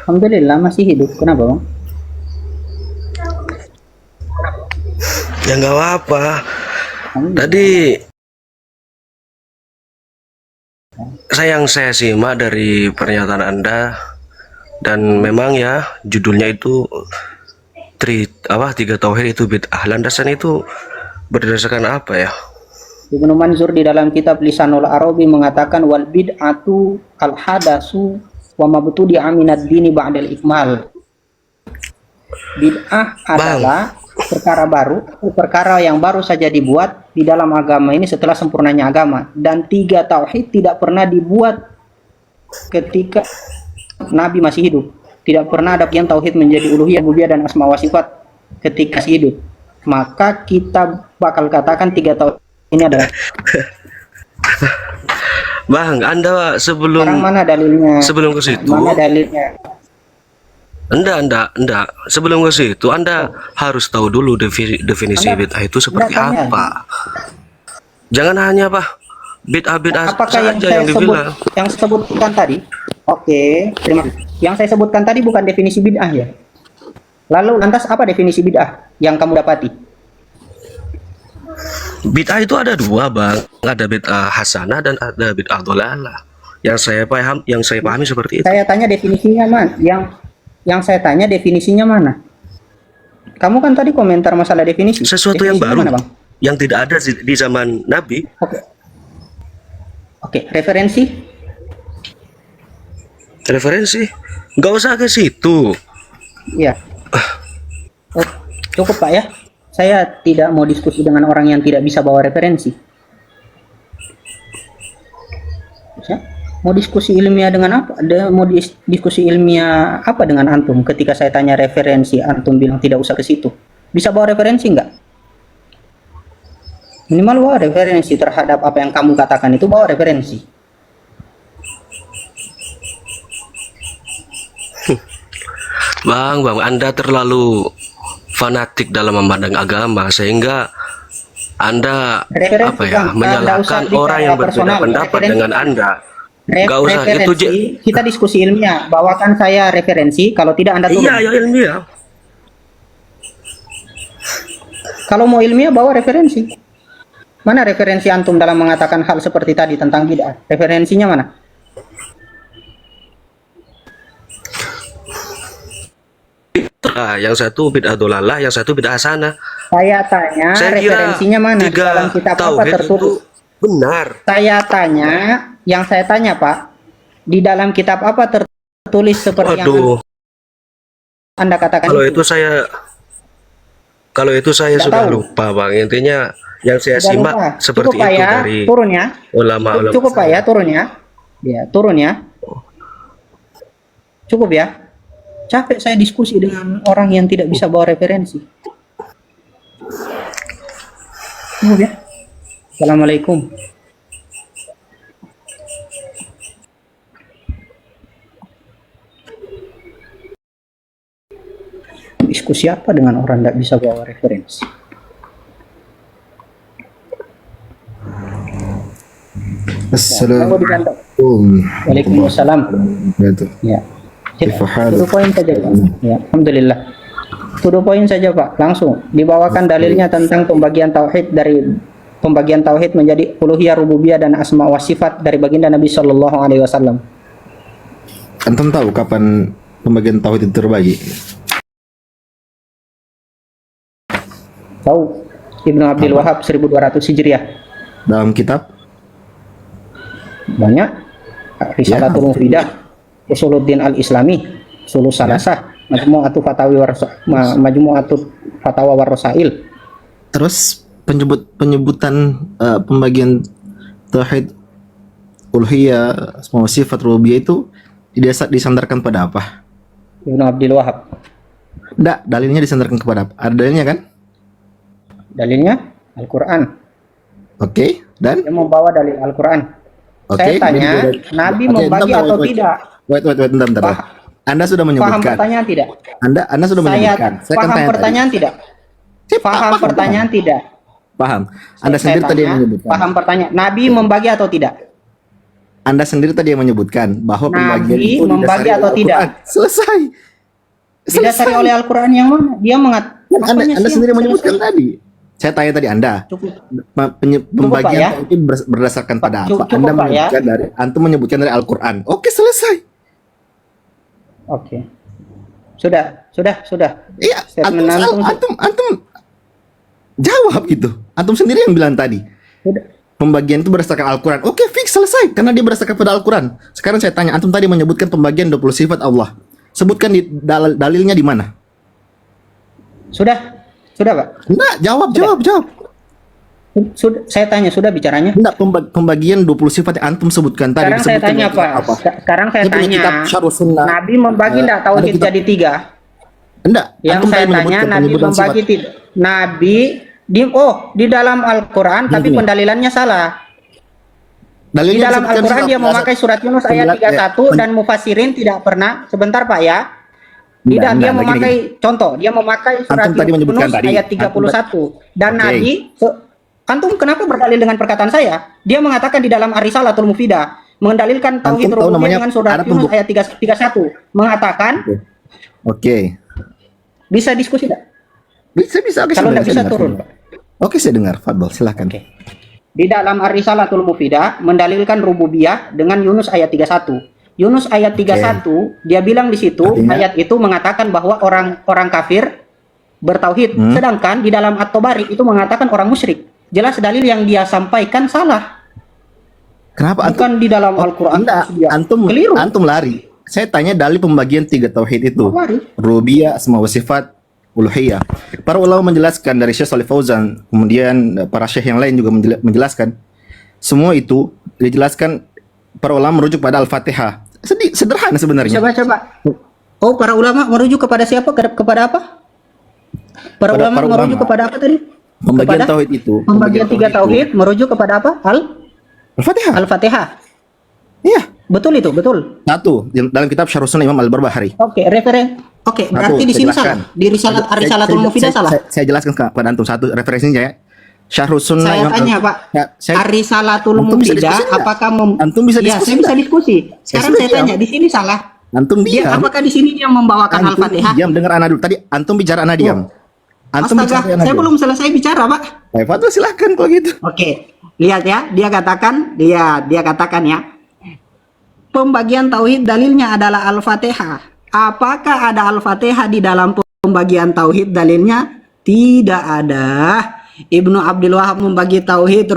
Alhamdulillah masih hidup. Kenapa, Bang? Ya nggak apa-apa. Alhamdulillah. Tadi saya simak dari pernyataan Anda dan memang ya judulnya itu tiga tauhid itu bid'ah. Landasan itu berdasarkan apa ya? Ibnu Manzur di dalam kitab Lisanul Arabi mengatakan wal bid'atu al hadasu wa mabtudi aminad dini ba'dal ikmal. Bid'ah adalah perkara yang baru saja dibuat di dalam agama ini setelah sempurnanya agama, dan tiga tauhid tidak pernah dibuat ketika Nabi masih hidup. Tidak pernah ada yang tauhid menjadi uluhiyah, rububiyah dan asma wa sifat ketika masih hidup. Maka kita bakal katakan tiga tauhid ini adalah Bang, Anda mana dalilnya? sebelum ke situ, Mana dalilnya? Enggak. Sebelum ke situ, Anda harus tahu dulu definisi bid'ah itu seperti apa. Jangan hanya bid'ah Apakah saja yang dibilang. yang sebutkan tadi? Oke, terima kasih. Yang saya sebutkan tadi bukan definisi bid'ah ya. Lalu lantas apa definisi bid'ah yang kamu dapati? Bid'ah itu ada dua, Bang. Ada bid'ah hasanah dan ada bid'ah dhalalah. Yang saya pahami seperti itu. Saya tanya definisinya mana? Yang saya tanya definisinya mana? Kamu kan tadi komentar masalah definisi. Sesuatu yang baru, mana, Bang? yang tidak ada di zaman Nabi. Oke, referensi? Referensi? Nggak usah ke situ. Iya. Oh, cukup Pak ya. Saya tidak mau diskusi dengan orang yang tidak bisa bawa referensi. Ya? Mau diskusi ilmiah dengan apa? Mau diskusi ilmiah apa dengan antum? Ketika saya tanya referensi, antum bilang tidak usah ke situ. Bisa bawa referensi nggak? Minimal bawa referensi terhadap apa yang kamu katakan itu, bawa referensi. Bang, Anda terlalu fanatik dalam memandang agama sehingga Anda menyalahkan orang yang berbeda pendapat dengan Anda. Gak usah itu kita diskusi ilmiah. Bawakan saya referensi, kalau tidak Anda turun. Iya, ilmiah. Kalau mau ilmiah bawa referensi. Mana referensi antum dalam mengatakan hal seperti tadi tentang bid'ah? Referensinya mana? Yang satu bid'ah dhalalah, yang satu bid'ah hasanah. Saya tanya referensinya mana? Di dalam kitab apa tertulis? Benar. Yang saya tanya Pak, di dalam kitab apa tertulis seperti yang Anda katakan? Kalau itu saya sudah lupa, Bang. Intinya yang saya simak seperti itu dari ulama-ulama. Cukup Pak ya, turun ya. Ya, turun ya. Cukup ya. Capek saya diskusi dengan orang yang tidak bisa bawa referensi. Cukup ya. Assalamualaikum. Diskusi apa dengan orang tidak bisa bawa referensi? Assalamualaikum. Waalaikumsalam. Ya. Tuduh poin saja Pak. Ya, alhamdulillah. Tuduh poin saja Pak. Langsung dibawakan dalilnya tentang pembagian tauhid menjadi uluhiyah, rububiyah dan asma wa sifat dari baginda Nabi Shallallahu Alaihi Wasallam. Antum tahu kapan pembagian tauhid itu terbagi? Tahu. Ibnu Abdul Wahab 1200 Hijriah. Dalam kitab? Banyak. Risalatul Mufidah, Usuluddin al-Islami, Sulus Salasah, Majmu'atu Fatawa War-Rasail. Terus penyebutan pembagian tauhid uluhiyah, asma wa sifat, rububiyah itu disandarkan pada apa? Ibnu Abdul Wahab. Enggak, dalilnya disandarkan kepada apa? Ada dalilnya kan? Dalilnya Al-Quran. Oke, dan? Dia membawa dalil Al-Quran. Saya tanya, Nabi membagi atau tidak? Bentar. Anda sudah menyebutkan. Paham pertanyaan tidak? Anda sudah menyebutkan. Saya paham pertanyaan tidak? Paham pertanyaan tidak? Paham. Anda sendiri tadi menyebutkan. Paham pertanyaan. Nabi membagi atau tidak? Anda sendiri tadi yang menyebutkan bahwa pembagian Nabi itu membagi didasari atau oleh tidak? Al-Quran. Selesai. Didasari oleh Al-Quran yang mana? Dia Anda sendiri menyebutkan tadi. Saya tanya tadi Anda. Cukup. Pembagian Pak, ya? itu berdasarkan pada apa? Cukup, Anda Pak, ya? Antum menyebutkan dari Al-Quran. Oke, selesai. Oke. Sudah. Iya, Statement antum jawab gitu. Antum sendiri yang bilang tadi. Sudah. Pembagian itu berdasarkan Al-Quran. Oke, fix, selesai. Karena dia berdasarkan pada Al-Quran. Sekarang saya tanya, antum tadi menyebutkan pembagian 20 sifat Allah. Sebutkan di dalilnya di mana? Sudah, Pak. Enggak, jawab. Sudah, saya tanya, sudah bicaranya? Enggak, pembagian 20 sifat yang antum sebutkan tadi. Sekarang saya disebutkan tanya, dalam kitab Pak. Sekarang saya Dia punya tanya. kitab Syarh Sunnah. Nabi membagi enggak ada tauhid kitab- jadi 3? Enggak, Yang antum saya tadi tanya, menyebutkan Nabi penyebutan membagi sifat. tidak. Nabi di dalam Al-Quran, tapi Gini. pendalilannya salah. Di Dalilnya dalam disebutkan Al-Quran surat dia memakai surat Yunus ayat 31 dan Mufassirin tidak pernah. Sebentar, Pak, ya. Tidak, dia memakai contoh, dia memakai surat Antum tadi menyebutkan Yunus tadi. ayat 31 dan Oke. Nabi Antum kenapa berdalil dengan perkataan saya? Dia mengatakan di dalam Ar-Risalatul Mufidah mendalilkan tauhid Antum tahu rububiyah namanya dengan surat ada Yunus ayat 31 mengatakan Oke. bisa diskusi tidak? Bisa. Oke, Kalau saya tidak bisa dengar. turun, Pak. Oke, saya dengar. Fadl, silakan. Oke. Di dalam Ar-Risalatul Mufidah mendalilkan rububiyah dengan Yunus ayat 31. Yunus ayat 31 dia bilang di situ Artinya? ayat itu mengatakan bahwa orang kafir bertauhid, sedangkan di dalam At-Tabari itu mengatakan orang musyrik. Jelas dalil yang dia sampaikan salah. Kenapa Bukan di dalam Al-Quran. Enggak, Dia keliru. antum lari. Saya tanya dalil pembagian 3 tauhid itu. Lari. Rububiyah, asma wa sifat, uluhiyah. Para ulama menjelaskan dari Syekh Shalih Fauzan, kemudian para syekh yang lain juga menjelaskan. Semua itu dijelaskan para ulama merujuk pada Al-Fatihah. Sederhana sebenarnya. Coba. Oh, para ulama merujuk kepada siapa? Kepada apa? Para ulama merujuk kepada apa tadi? Pembagian Kepada tauhid itu. Pembagian 3 tauhid merujuk kepada apa? Al-Fatihah. Al-Fatihah. Iya. Betul itu, betul. Satu, dalam kitab Syarh Sunnah Imam Al-Barbahari. Oke, Oke, berarti Satu, di saya sini jelaskan. salah. Di Ar-Risalatul Mufidah salah. Saya jelaskan kepada antum satu referensinya ya. Syarh Sunnah Saya tanya, Pak. Ya, Ar-Risalatul Antum bisa Mufidah diskusi nggak? apakah Antum bisa Ya, diskusi saya bisa nggak? diskusi. Sekarang sudah saya diam. tanya, di sini salah. Antum Dia diam. apakah di sini dia membawakan Antum Al-Fatihah? diam, dengar ana dulu. Tadi antum bicara ana diam. Antum Astaga, bicara ana saya diam. belum selesai bicara, Pak. Fadl, silakan kalau gitu. Oke, lihat ya, dia katakan ya, pembagian tauhid dalilnya adalah Al-Fatihah. Apakah ada Al-Fatihah di dalam pembagian tauhid dalilnya? Tidak ada. Ibnu Abdul Wahab membagi tauhid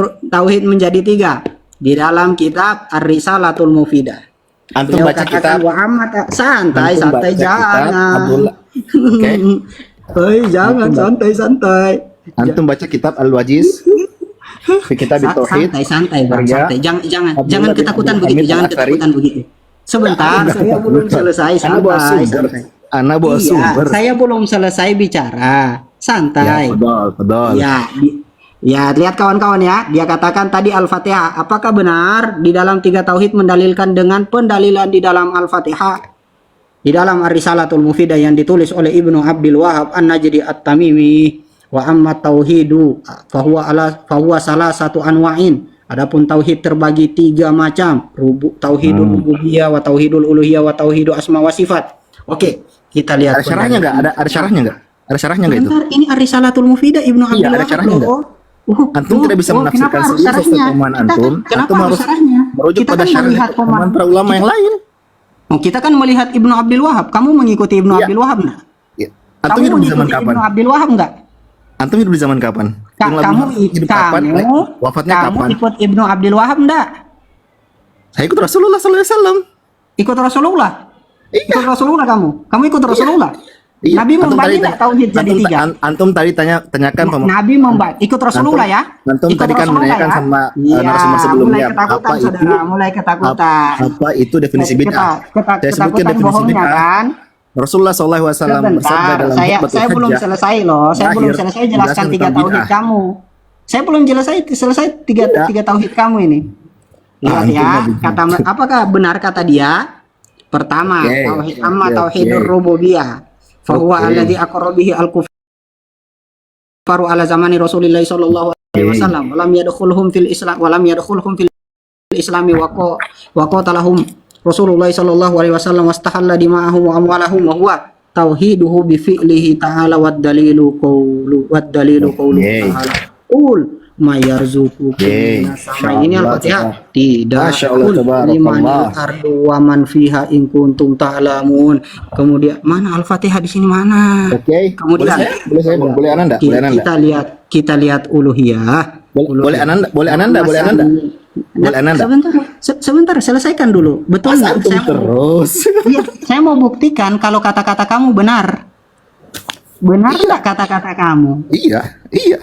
menjadi 3 di dalam kitab Ar-Risalatul Mufidah. Antum Beliau baca katakan, kitab. "Wa amat santai Antum baca kitab jangan. Abdullah. Oke. Hei, jangan santai. Antum baca kitab Al-Wajiz. Fi kitab Tauhid. Santai, Bang. Karya Santai. Jangan Abdullah bin ketakutan Abdul begitu. Hamid Jangan Al-Athari. ketakutan begitu. Sebentar, saya belum selesai. Ana bawa Santai. sumber. Ana bawa Iya, sumber. saya belum selesai bicara. Santai. Betul. Ya, lihat kawan-kawan ya. Dia katakan tadi Al-Fatihah. Apakah benar di dalam 3 tauhid mendalilkan dengan pendalilan di dalam Al-Fatihah? Di dalam Ar-Risalatul Mufidah yang ditulis oleh Ibnu Abdul Wahab An-Najdi At-Tamimi, wa amma tauhidu fahuwa salah satu anwa'in. Adapun tauhid terbagi 3 macam. Tauhidul rububiyah wa tauhidul uluhiyah wa tauhidul asma wa sifat. Oke, kita lihat. Ada syarahnya enggak? Ada syarahnya enggak? Ada syarahnya enggak itu? Bentar, ini Ar-Risalatul Mufidah Ibnu Abdul ada Wahab syarahnya loh. Antum tidak bisa menafsirkan kenapa harus sendiri sesuai syarahnya? pemahaman antum. Kenapa Antum harus harus syarahnya? merujuk Kita pada kan syarah melihat pemahaman para ulama yang lain. Kita kan melihat Ibnu Abdul Wahab. Kamu mengikuti Ibnu Iya. Abdul Wahab enggak? Ya. Antum Kamu hidup di zaman mengikuti kapan? Ibnu Abdul Wahab enggak? Antum hidup di zaman kapan? Kamu hidup kapan? Wafatnya kapan? ikut Ibnu Abdul Wahab enggak? Saya ikut Rasulullah sallallahu alaihi wasallam. Ikut Rasulullah? Iya. Ikut Rasulullah kamu? Kamu ikut Rasulullah? Iya. Nabi Antum membagi tadi- enggak tauhid jadi antum- 3? Antum tadi tanyakan Nabi membagi. Ikut Rasulullah ya? Antum Ikut tadi kan Rasulullah menanyakan ya? sama Iya, narasumber sebelumnya mulai ketakutan, saudara, mulai ketakutan. apa itu definisi bid'ah? Saya sebutkan Ketakutan definisi bohongnya bid'ah. kan? Rasulullah SAW bersabda Sebentar, dalam saya khutbatul belum hajjah. selesai loh. Saya belum Terakhir, selesai jelaskan jelaskan 3 tentang tauhid bid'ah. kamu. Saya belum selesai 3 tauhid kamu ini. Lihat Antum ya, Nabi. apakah benar kata dia? Pertama, Oke, tauhid oke, tauhidur oke. rububiyah. Fahuwa Oke. alladzi aqarra bihi al-kufaru ala zamani Rasulillah sallallahu alaihi wasallam. Walam yadkhulhum fil Islam islami wa qatalahum Rasulullah sallallahu alaihi wasallam wastahalla dima'ahum wa amwalahum wa huwa tauhiduhu bi fi'lihi ta'ala wad dalilu qawlu Yeay. ta'ala qul may yarzuqukum Yeay. minas samai. Ini Al-Fatihah. Tidak. Masya Allah, Qul tabarakallah. limanil ardu wa man fiha in kuntum ta'lamun. Kemudian mana Al-Fatihah di sini mana? Oke. Kemudian Boleh Ananda? Boleh Ananda? kita lihat uluhiyah. Boleh Ananda? Boleh Ananda? Boleh Ananda? Boleh Ananda? Sebentar, selesaikan dulu. Betul nggak? Antum terus. Iya, saya mau buktikan kalau kata-kata kamu benar. Benar nggak kata-kata kamu? Iya.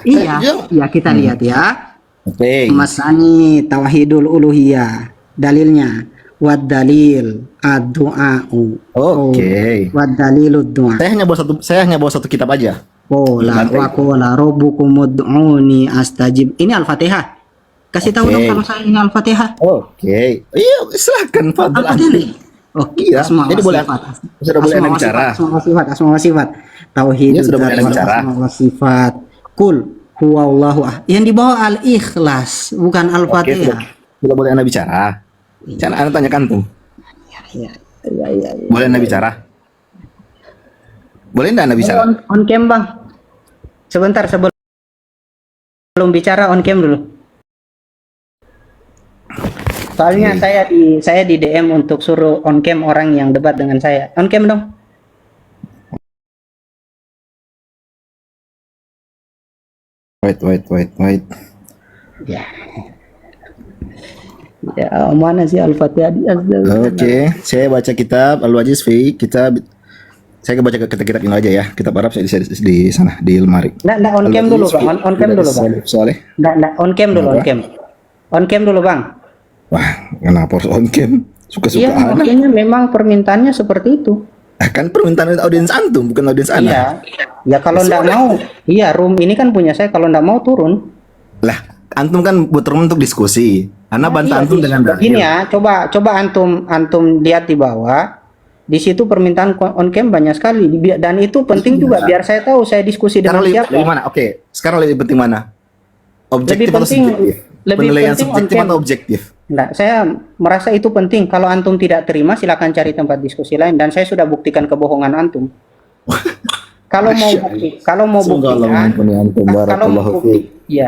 Iya, kita lihat ya. Oke. Masani tauhidul uluhiyah. Dalilnya wad dalil ad-du'a'u. Oke. Wad dalilud du'a. Saya hanya bawa satu kitab aja. Qala wa qala rabbukum ud'uni astajib. Ini Al-Fatihah. Kasih tahu Oke. dong kalau saya ini Al-Fatihah. Oke. Iya, silakan Fadl. Al-Fatihah. Oke, Iya, jadi boleh sudah boleh Anda bicara. Asma wa sifat. Tauhid Ini sudah boleh Anda bicara. asma wa sifat. Kul huwallahu ahad. Yang di bawah Al-Ikhlas, bukan Oke, Al-Fatihah. sudah boleh Anda bicara. Jangan Anda tanyakan tuh. Iya. Boleh Anda bicara? Boleh enggak Anda bicara? On cam, Bang. Sebentar sebelum bicara on cam dulu. Soalnya saya di DM untuk suruh on cam orang yang debat dengan saya. On cam dong. Wait. Ya. Ya, mana sih Al-Fatihah? Oke, saya baca kitab Al-Wajiz fi kitab. Saya baca kitab ini aja ya. Kitab Arab saya di sana di lemari. Nggak on cam dulu, Bang. On cam dulu, Bang. Soalnya. Nggak on cam dulu, on cam. On cam dulu, Bang. Wah, kenapa harus on cam? Suka-suka Iya, anak. makanya memang permintaannya seperti itu. Kan permintaan audiens antum, bukan audiens Iya. Anda. Ya kalau nggak mau, iya room ini kan punya saya. Kalau nggak mau turun. Lah, antum kan buat room untuk diskusi. Anda bantah antum dengan Gini dalil. ya, coba antum lihat di bawah. Di situ permintaan on cam banyak sekali dan itu penting juga biar saya tahu saya diskusi Sekarang dengan lebih siapa. mana? Oke, sekarang lebih penting mana? Objektif atau penting- subjektif? lebih Penilaian penting on subjektif cam. atau objektif? Enggak, saya merasa itu penting. Kalau antum tidak terima, silakan cari tempat diskusi lain. Dan saya sudah buktikan kebohongan antum. Kalau mau Semoga Allah buktikan, mengampuni antum. Barakallahu fiik.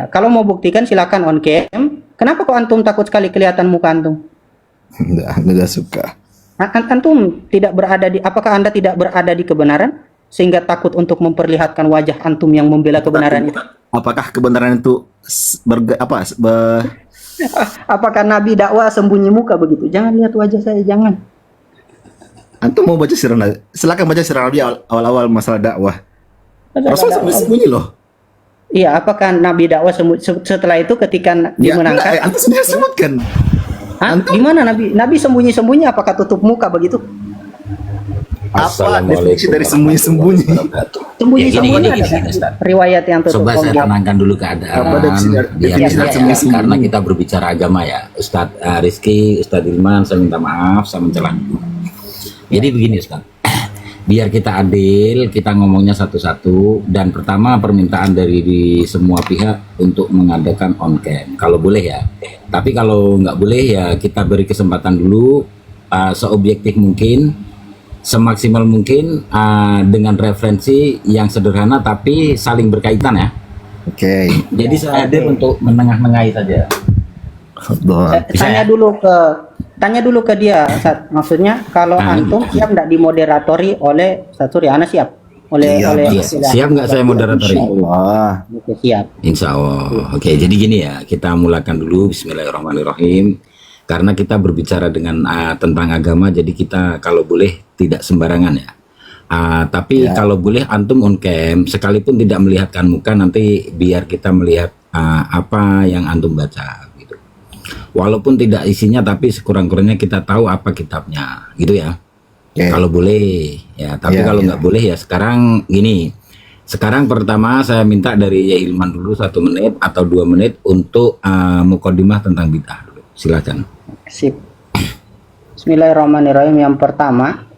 kalau mau buktikan silakan on cam. Kenapa kok antum takut sekali kelihatan muka antum? Enggak suka. Antum tidak berada di, apakah Anda tidak berada di kebenaran sehingga takut untuk memperlihatkan wajah antum yang membela kebenaran itu? Apakah kebenaran itu Apakah Nabi dakwah sembunyi muka begitu? Jangan lihat wajah saya, jangan. antum mau baca sirah Nabi? Silakan baca sirah Nabi awal-awal masalah dakwah. Rasul sembunyi loh. Iya, apakah Nabi dakwah setelah itu ketika dimenangkan? Antum sudah sebutkan. Hah? Di mana Nabi sembunyi-sembunyi? Apakah tutup muka begitu? Apa definisi dari sembunyi-sembunyi? Sembunyi-sembunyi Gini, ada Ustaz. riwayat yang tutup. Coba saya tenangkan dulu keadaan. Apa definisi dari sembunyi-sembunyi? Karena kita berbicara agama ya, Ustadz Rizky, Ustadz Ilman, saya minta maaf, saya mencela. Jadi begini Ustadz, biar kita adil, kita ngomongnya satu-satu. Dan pertama permintaan dari di semua pihak untuk mengadakan on cam, kalau boleh ya. Tapi kalau nggak boleh ya kita beri kesempatan dulu, seobjektif mungkin, semaksimal mungkin, dengan referensi yang sederhana tapi saling berkaitan ya. Oke. Jadi saya hadir untuk menengah-nengahi saja. Tanya dulu ke dia, Ustaz. Maksudnya kalau antum siap nggak dimoderatori oleh Ustaz Suryana siap? Siap nggak saya moderatori? Allah. Oke, siap. Insya Allah. Oke, jadi gini ya, kita mulakan dulu. Bismillahirrahmanirrahim. Karena kita berbicara dengan tentang agama, jadi kita kalau boleh tidak sembarangan ya. Tapi kalau boleh antum on cam, sekalipun tidak melihatkan muka, nanti biar kita melihat apa yang antum baca. Walaupun tidak isinya, tapi sekurang-kurangnya kita tahu apa kitabnya, gitu ya. Kalau boleh, ya. Tapi kalau nggak boleh ya sekarang gini. Sekarang pertama saya minta dari Yai Ilman dulu 1 menit atau 2 menit untuk mukadimah tentang bid'ah dulu. Silakan. Sip. Bismillahirrahmanirrahim. Yang pertama,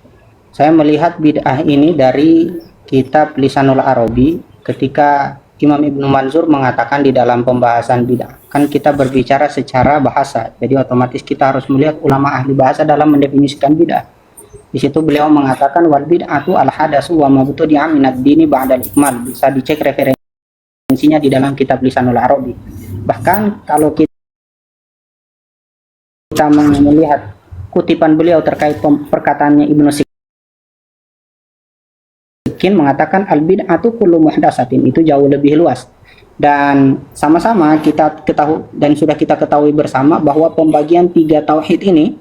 saya melihat bid'ah ini dari kitab Lisanul Arabi ketika Imam Ibnu Manzur mengatakan di dalam pembahasan bid'ah, kan kita berbicara secara bahasa, jadi otomatis kita harus melihat ulama ahli bahasa dalam mendefinisikan bid'ah. Di situ beliau mengatakan wal bid'atu al hadatsu wa mabtudi'a min ad-dini ba'da al-ikmal. Bisa dicek referensinya di dalam kitab Lisanul Arabi. Bahkan kalau kita melihat kutipan beliau terkait perkataannya Ibnu Sikin mengatakan al bid'atu kullu muhdatsatin, itu jauh lebih luas. Dan sama-sama kita ketahui dan sudah kita ketahui bersama bahwa pembagian 3 tauhid ini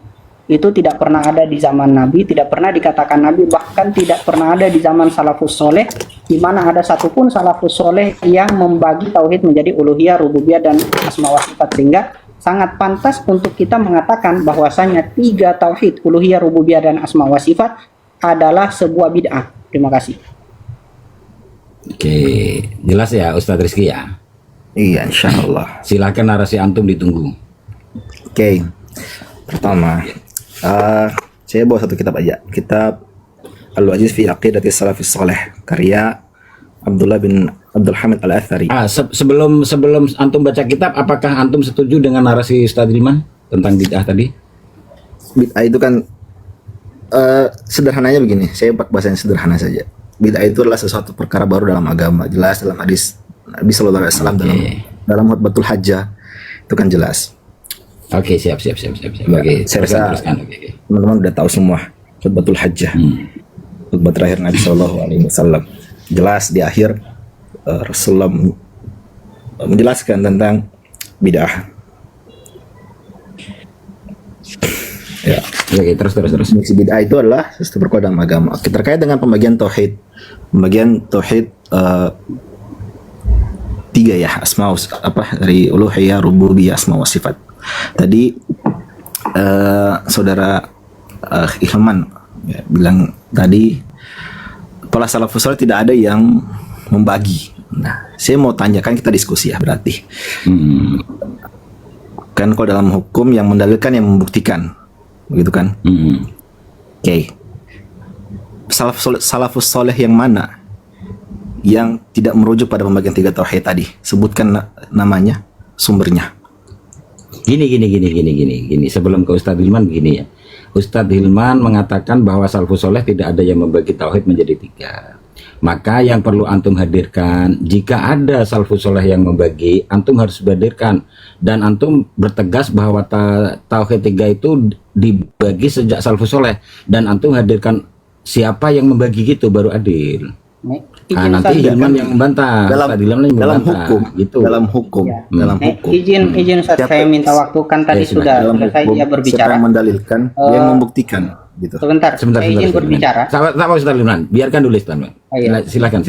itu tidak pernah ada di zaman Nabi, tidak pernah dikatakan Nabi, bahkan tidak pernah ada di zaman salafus soleh, di mana ada satupun salafus soleh yang membagi tauhid menjadi uluhiyah, rububiyah, dan asma wa sifat, sehingga sangat pantas untuk kita mengatakan bahwasanya 3 tauhid, uluhiyah, rububiyah, dan asma wa sifat adalah sebuah bid'ah. Terima kasih. Oke, jelas ya Ustadz Rizky ya. Iya, insya Allah. Silakan narasi antum ditunggu. Oke, pertama, saya bawa satu kitab aja. Kitab Al-Wajiz fi Aqidati Salafis Saleh, karya Abdullah bin Abdul Hamid Al-Athari. Sebelum antum baca kitab, apakah antum setuju dengan narasi Ustadz Hilman tentang bid'ah tadi? Bid'ah itu kan sederhananya begini, saya bahasanya sederhana saja. Bid'ah itu adalah sesuatu perkara baru dalam agama, jelas dalam hadis Nabi Sallallahu Alaihi Wasallam, dalam khutbatul hajjah itu kan jelas. Oke, siap. Ya, Oke, saya rasa teruskan. teman-teman udah tahu semua khutbatul hajjah, khutbah terakhir Nabi Sallallahu Alaihi Wasallam. Jelas di akhir Rasulullah menjelaskan tentang bid'ah. Ya. Oke, terus. Definisi bid'ah itu adalah sesuatu perkara dalam agama. Oke, terkait dengan pembagian tauhid 3 ya, asma dari uluhiyah, rububiyah, asma wa sifat. Tadi saudara Ilman ya, bilang tadi para salafus saleh tidak ada yang membagi. Nah, saya mau tanyakan, kita diskusi ya berarti. Kan kalau dalam hukum yang mendalilkan yang membuktikan, begitu kan? Oke. Salafus soleh yang mana yang tidak merujuk pada pembagian 3 tauhid tadi? Sebutkan namanya, sumbernya. Gini. Sebelum ke Ustadz Hilman begini ya. Ustadz Hilman mengatakan bahwa salafus soleh tidak ada yang membagi tauhid menjadi 3. Maka yang perlu antum hadirkan, jika ada salafus soleh yang membagi, antum harus hadirkan, dan antum bertegas bahwa tauhid 3 itu dibagi sejak salafus soleh, dan antum hadirkan siapa yang membagi gitu baru adil. Nanti Hilman yang membantah, dalam hukum, gitu. Dalam hukum. Izin Ustaz, saya minta waktu, kan tadi sudah selesai dia berbicara. Siapa yang mendalilkan, yang membuktikan, gitu. Sebentar, saya izin berbicara. Sama Ustaz Hilman, biarkan dulu Ustaz. Silakan.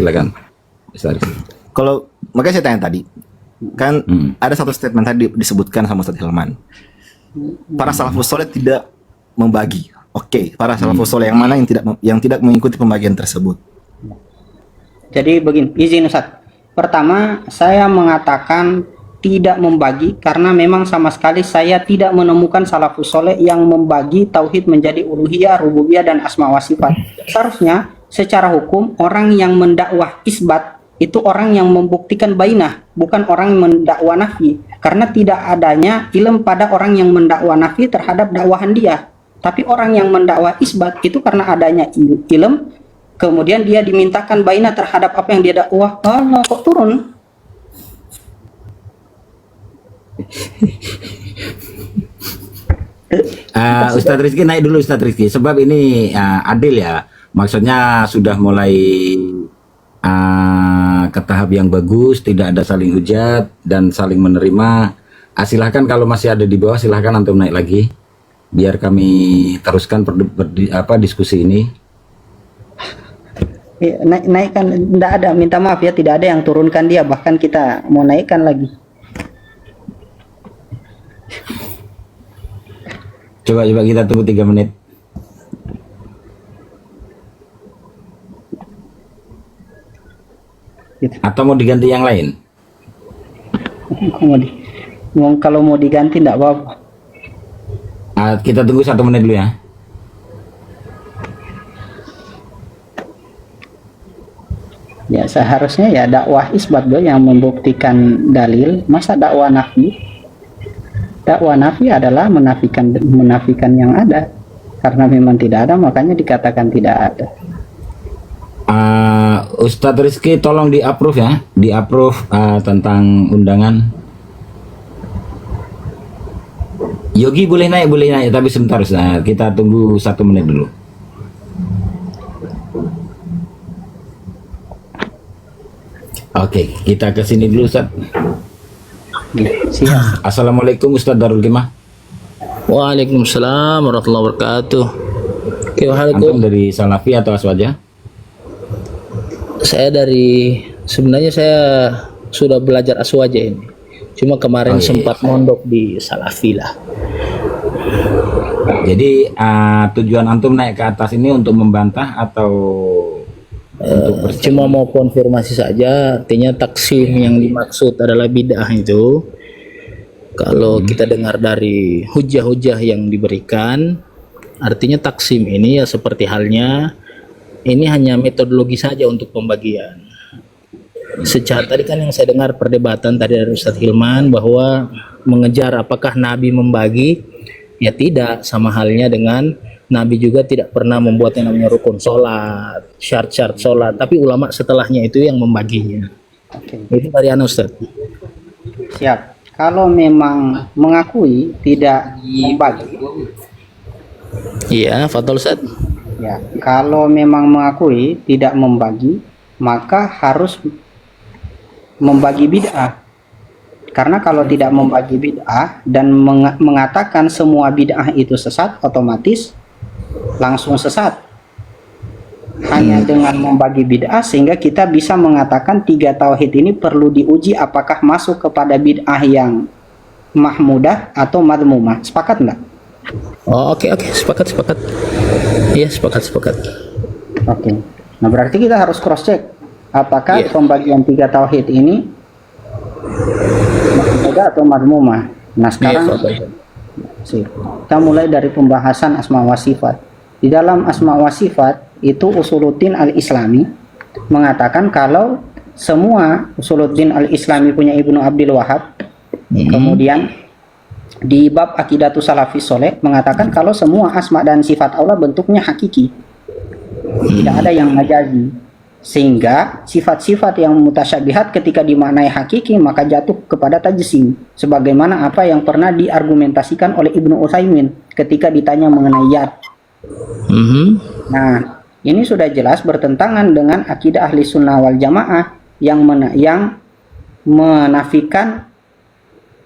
Kalau makanya saya tanya tadi, kan ada satu statement tadi disebutkan sama Ustaz Hilman. Para salafus soleh tidak membagi. Oke, para salafus soleh yang mana yang tidak mengikuti pembagian tersebut? Jadi begini, izin Ustaz. Pertama, saya mengatakan tidak membagi karena memang sama sekali saya tidak menemukan salafus soleh yang membagi tauhid menjadi uluhiyah, rububiyah, dan asma wa sifat. Seharusnya secara hukum orang yang mendakwah isbat itu orang yang membuktikan bainah, bukan orang yang mendakwah nafi. Karena tidak adanya ilm pada orang yang mendakwah nafi terhadap dakwahan dia. Tapi orang yang mendakwah isbat itu karena adanya ilm, kemudian dia dimintakan bainah terhadap apa yang dia dakwah. Allah, kok turun? Ustadz Rizky naik dulu, Ustadz Rizky, sebab ini adil ya, maksudnya sudah mulai ke tahap yang bagus, tidak ada saling hujat dan saling menerima. Silahkan kalau masih ada di bawah, silahkan antum naik lagi biar kami teruskan diskusi ini. Naikkan, tidak ada, minta maaf ya, tidak ada yang turunkan dia, bahkan kita mau naikkan lagi. Coba kita tunggu 3 menit. Atau mau diganti yang lain? Kalau mau diganti tidak apa-apa. Kita tunggu 1 menit dulu ya. Ya seharusnya ya dakwah isbat dong yang membuktikan dalil. Masa dakwah nafi? Dakwah nafi adalah menafikan yang ada. Karena memang tidak ada, makanya dikatakan tidak ada. Ustadz Rizky tolong di approve ya, di approve tentang undangan. Yogi boleh naik, tapi sebentar Ustaz. Kita tunggu 1 menit dulu. Oke, kita ke sini dulu Ustaz. Siap. Assalamualaikum Ustaz Darul Qimah. Waalaikumsalam warahmatullahi wabarakatuh. Antum dari Salafi atau Aswaja? Sebenarnya saya sudah belajar Aswaja ini. Cuma kemarin sempat mondok di Salafi lah. Jadi tujuan antum naik ke atas ini untuk membantah atau Cuma mau konfirmasi saja, artinya taksim yang dimaksud adalah bid'ah itu. Kalau kita dengar dari hujah-hujah yang diberikan, artinya taksim ini ya seperti halnya ini hanya metodologi saja untuk pembagian. Secara tadi kan yang saya dengar perdebatan tadi dari Ustadz Hilman bahwa mengejar apakah Nabi membagi, ya tidak, sama halnya dengan Nabi juga tidak pernah membuat yang namanya rukun sholat, syarat-syarat sholat, tapi ulama setelahnya itu yang membaginya. Itu dari Ustaz. Siap. Kalau memang mengakui tidak membagi, iya, Fathul Ustaz. ya, kalau memang mengakui tidak membagi, maka harus membagi bid'ah. Karena kalau tidak membagi bid'ah dan mengatakan semua bid'ah itu sesat, otomatis langsung sesat. Hanya dengan membagi bid'ah sehingga kita bisa mengatakan 3 tauhid ini perlu diuji apakah masuk kepada bid'ah yang mahmudah atau madmumah. Sepakat enggak? Oh, oke, sepakat. Iya, sepakat. Oke. Nah, berarti kita harus cross check apakah pembagian 3 tauhid ini mahmudah atau madmumah. Nah, sekarang kita mulai dari pembahasan asma wa sifat. Di dalam asma wa sifat itu Usuluddin al-Islami mengatakan kalau semua Usuluddin al-Islami punya Ibnu Abdul Wahab. Kemudian di bab Aqidatus Salafis Soleh mengatakan kalau semua asma dan sifat Allah bentuknya hakiki, tidak ada yang majazi, sehingga sifat-sifat yang mutasyabihat ketika dimaknai hakiki maka jatuh kepada tajsim, sebagaimana apa yang pernah diargumentasikan oleh Ibnu Utsaimin ketika ditanya mengenai yad. Nah, ini sudah jelas bertentangan dengan akidah ahli sunnah wal jamaah yang menafikan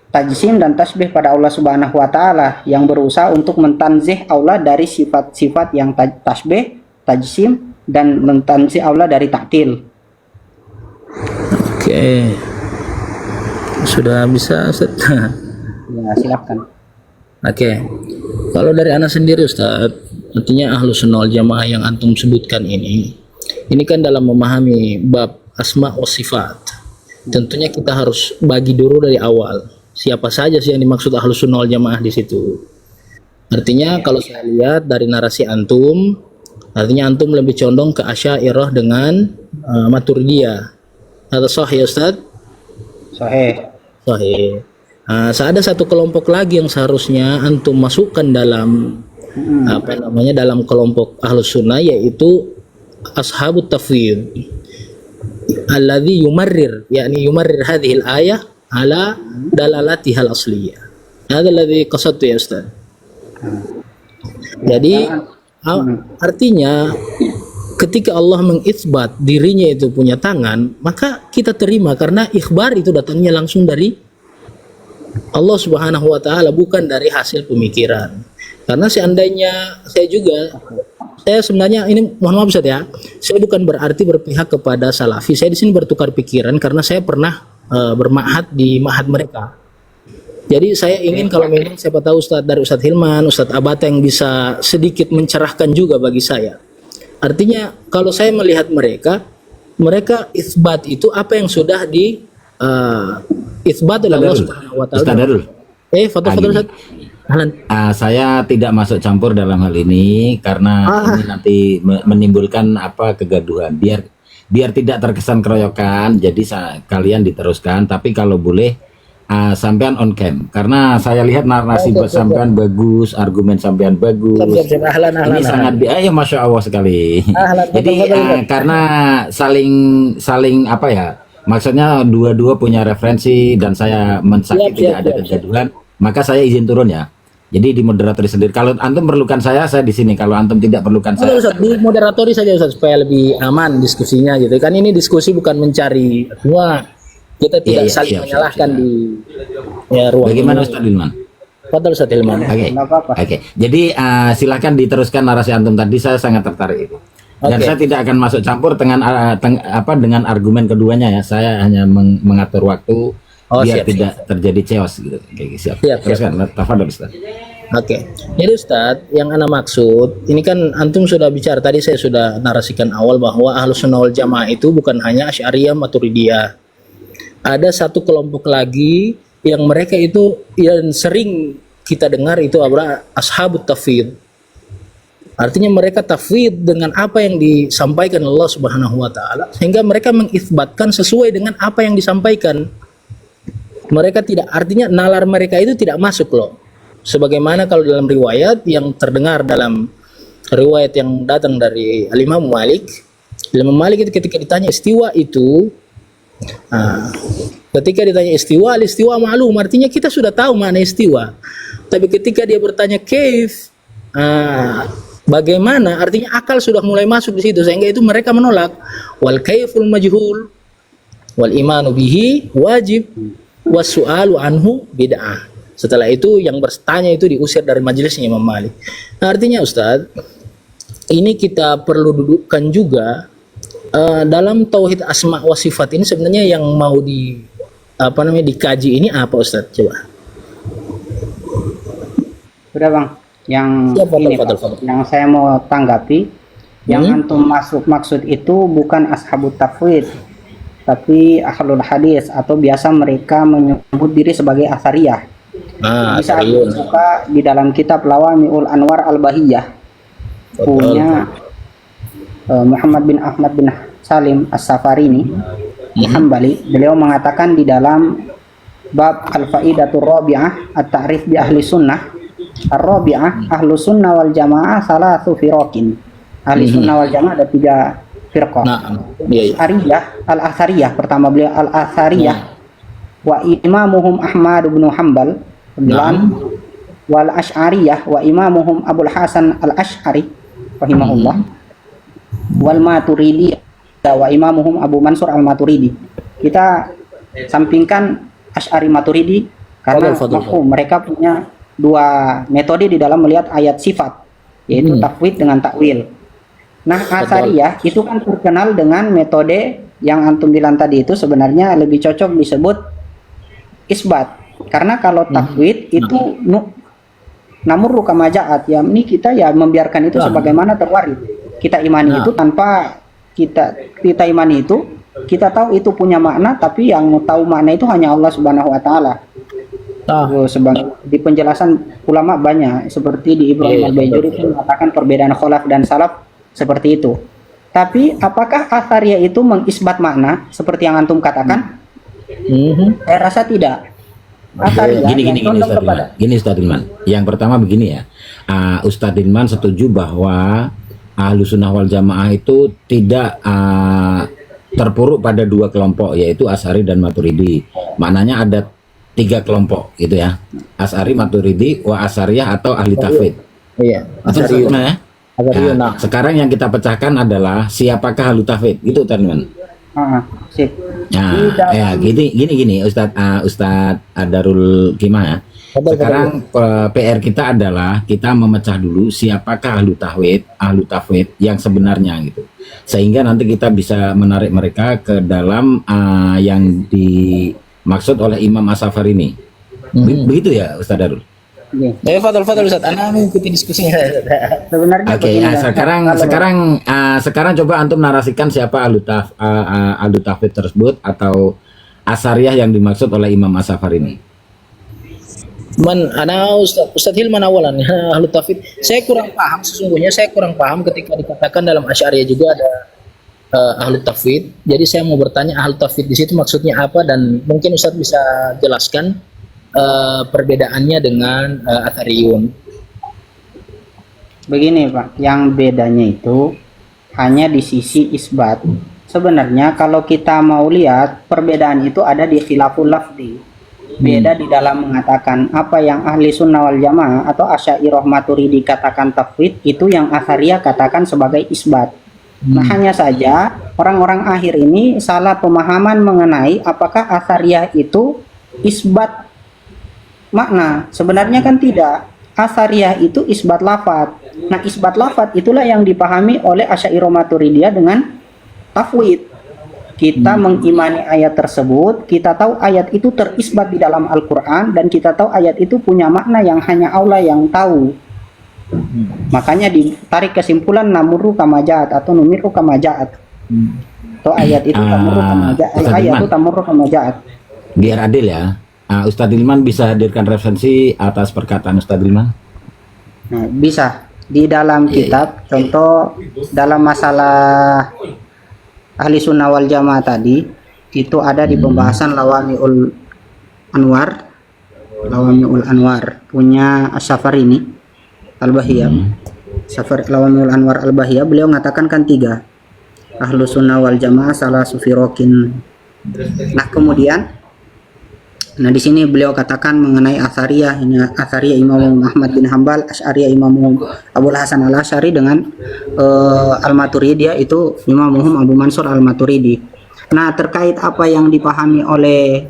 tajsim dan tasbih pada Allah Subhanahu wa taala, yang berusaha untuk mentanzih Allah dari sifat-sifat yang tasbih, tajsim, dan mentanzih Allah dari ta'til. Oke. Sudah bisa, Ustaz? Ya, silakan. Oke. Kalau dari anak sendiri Ustaz, artinya Ahlus Sunnah wal Jamaah yang antum sebutkan ini kan dalam memahami bab asma wa sifat. Tentunya kita harus bagi dulu dari awal. Siapa saja sih yang dimaksud Ahlus Sunnah wal Jamaah di situ? Artinya kalau saya lihat dari narasi antum, artinya antum lebih condong ke Asy'ariyah dengan Maturidiyah. Atau sahih Ustaz? Sahih. Ada satu kelompok lagi yang seharusnya antum masukkan dalam dalam kelompok Ahlus Sunnah, yaitu Ashabut Tafwid. Alladzi yumarrir hadhihi al-ayah ala dalalatiha al-asliyah. Hadza alladzi qasadtu ya Ustaz. Jadi artinya ketika Allah mengitsbat dirinya itu punya tangan, maka kita terima karena ikhbar itu datangnya langsung dari Allah Subhanahu wa taala, bukan dari hasil pemikiran. Karena seandainya saya sebenarnya ini mohon maaf Ustaz ya, saya bukan berarti berpihak kepada Salafi. Saya di sini bertukar pikiran karena saya pernah berma'had di ma'had mereka. Jadi saya ingin kalau memang siapa tahu Ustaz dari Ustadz Hilman, Ustadz Abata yang bisa sedikit mencerahkan juga bagi saya. Artinya kalau saya melihat mereka isbat itu apa yang sudah di isbat oleh Allah Subhanahu wa taala. Ustaz Darul. Fadhil Ustaz. Saya tidak masuk campur dalam hal ini karena ini nanti menimbulkan kegaduhan. biar tidak terkesan keroyokan, jadi kalian diteruskan. Tapi kalau boleh sampean on cam, karena saya lihat narasi sampean bagus, argumen sampean bagus. Siap. Ahlan, Ini sangat ya masya Allah sekali. Jadi karena saling apa ya? Maksudnya dua-dua punya referensi dan saya mensakiti tidak ada kegaduhan, maka saya izin turun ya. Jadi di moderatori sendiri. Kalau antum perlukan saya di sini. Kalau antum tidak perlukan saya. Ustaz, di moderatori saja Ustaz, supaya lebih aman diskusinya gitu. Kan ini diskusi bukan mencari semua. Kita tidak saling menyalahkan di ruang. Bagaimana Ustaz Hilman? Fadhal Ustaz Hilman. Oke. Jadi silakan diteruskan narasi antum tadi, saya sangat tertarik itu. Dan saya tidak akan masuk campur dengan dengan argumen keduanya ya. Saya hanya mengatur waktu biar tidak terjadi chaos gitu. Oke, siap. Teruskan, tafadhol Ustaz. Oke. Jadi Ustaz, yang ana maksud, ini kan antum sudah bicara tadi, saya sudah narasikan awal bahwa Ahlus Sunnah wal Jamaah itu bukan hanya Asy'ariyah Maturidiyah. Ada satu kelompok lagi yang mereka itu yang sering kita dengar itu adalah Ashabut Tafwid. Artinya mereka tafwid dengan apa yang disampaikan Allah Subhanahu wa taala, sehingga mereka mengitsbatkan sesuai dengan apa yang disampaikan. Mereka tidak, artinya nalar mereka itu tidak masuk loh. Sebagaimana kalau dalam riwayat yang terdengar dalam riwayat yang datang dari Imam Malik. Imam Malik itu ketika ditanya istiwa itu, ketika ditanya istiwa, istiwa ma'lum, artinya kita sudah tahu makna istiwa. Tapi ketika dia bertanya kaif, bagaimana, artinya akal sudah mulai masuk di situ, sehingga itu mereka menolak. Wal kaiful majhul wal imanu bihi wajib wasu'alu anhu bid'ah. Setelah itu yang bertanya itu diusir dari majelisnya Imam Malik. Nah, artinya Ustaz, ini kita perlu dudukkan juga dalam tauhid asma wa sifat ini sebenarnya yang mau dikaji ini apa Ustaz? Coba. Sudah Bang, yang yang saya mau tanggapi, yang antum maksud itu bukan ashabut tafwid, tapi ahlul hadis, atau biasa mereka menyebut diri sebagai asariyah. Bisa buka di dalam kitab Lawami'ul Anwar Al-Bahiyah punya Muhammad bin Ahmad bin Salim As-Safarini Hambali. Beliau mengatakan di dalam bab Al-Faidatur Rabi'ah At-Ta'rif bi Ahli Sunnah Ar-Rabi'ah, Ahlu Sunnah wal Jamaah salatu firaqin. Ahli Sunnah wal Jamaah ada 3 firqah. Al-Asariyah, pertama beliau Al-Asariyah wa imamuhum Ahmad bin Hanbal, wal Asy'ariyah wa imamuhum Abul Hasan Al-Asy'ari rahimahullah, wal Maturidi wa imamuhum Abu Mansur Al-Maturidi. Kita sampingkan Asy'ari Maturidi karena mereka punya 2 metode di dalam melihat ayat sifat, yaitu tafwid dengan takwil. Nah, Asariyah itu kan terkenal dengan metode yang antum bilang tadi, itu sebenarnya lebih cocok disebut isbat. Karena kalau tafwid itu namurru kama ja'at, ya ini kita ya membiarkan itu sebagaimana terwarid. Kita imani itu tanpa kita imani itu, kita tahu itu punya makna, tapi yang tahu makna itu hanya Allah Subhanahu wa taala. Di penjelasan ulama banyak, seperti di Ibrahim Al-Bajuri itu mengatakan perbedaan kholaf dan salaf seperti itu. Tapi apakah Asariyah itu mengisbat makna seperti yang antum katakan? Saya rasa tidak. Gini Ustaz Hilman. Yang pertama begini ya, Ustaz Hilman setuju bahwa Ahlus Sunnah wal Jamaah itu tidak terpuruk pada 2 kelompok, yaitu Asy'ari dan Maturidi. Maknanya ada 3 kelompok gitu ya, Asy'ari, Maturidi, wa Asariyah atau ahli tafwid. Iya. Nah, sekarang yang kita pecahkan adalah siapakah ahli tafwid, gitu teman-teman. Sip. Nah, ya gini Ustadz Darul Qimah ya. Sekarang PR kita adalah kita memecah dulu siapakah ahli tafwid yang sebenarnya gitu. Sehingga nanti kita bisa menarik mereka ke dalam yang dimaksud oleh Imam As-Safarini. Begitu ya Ustadz Darul? Fadhal Ustaz, ana mengikuti diskusinya. Sebenarnya sekarang coba antum narasikan siapa ahlu tafwid tersebut atau Asariyah yang dimaksud oleh Imam As-Safarini. Ana Ustaz Hilman awalan ahlu tafwid. Saya kurang paham ketika dikatakan dalam Asy'ariyah juga ada ahlu tafwid. Jadi saya mau bertanya ahlu tafwid di situ maksudnya apa, dan mungkin Ustadz bisa jelaskan perbedaannya dengan Athariyun. Begini Pak, yang bedanya itu hanya di sisi isbat. Sebenarnya kalau kita mau lihat, perbedaan itu ada di khilaful lafzi. Beda di dalam mengatakan apa yang ahli sunnah wal jamaah atau asy'ariyah maturidi katakan tafwid, itu yang Athariyah katakan sebagai isbat. Nah, hanya saja orang-orang akhir ini salah pemahaman mengenai apakah Athariyah itu isbat makna. Sebenarnya kan tidak. Athariyah itu isbat lafad. Nah, isbat lafad itulah yang dipahami oleh Asy'ariyah Maturidiyah dengan tafwid. Kita mengimani ayat tersebut, kita tahu ayat itu terisbat di dalam Al-Quran, dan kita tahu ayat itu punya makna yang hanya Allah yang tahu. Makanya ditarik kesimpulan namurru kama ja'at atau numiru kama ja'at. Atau ayat itu tamurru kama ja'at. Ayat itu tamurru kama ja'at. Biar adil ya, Ustadz Ilman bisa hadirkan referensi atas perkataan Ustadz Ilman? Nah, bisa di dalam kitab, contoh dalam masalah ahli sunnah wal jamaah tadi, itu ada di pembahasan Lawami'ul Anwar punya Asy-Syafi'i Al-Bahiyah. Lawami'ul Anwar Al-Bahiyah, beliau mengatakan kan 3 ahlu sunnah wal jamaah salah sufirokin. Nah, kemudian di sini beliau katakan mengenai Athariyah, ini Athariyah Imam Ahmad bin Hambal, Asy'ariyah Imam Abul Hasan Al-Asy'ari, dengan Al-Maturidiyah itu Imam Abu Mansur Al-Maturidi. Nah, terkait apa yang dipahami oleh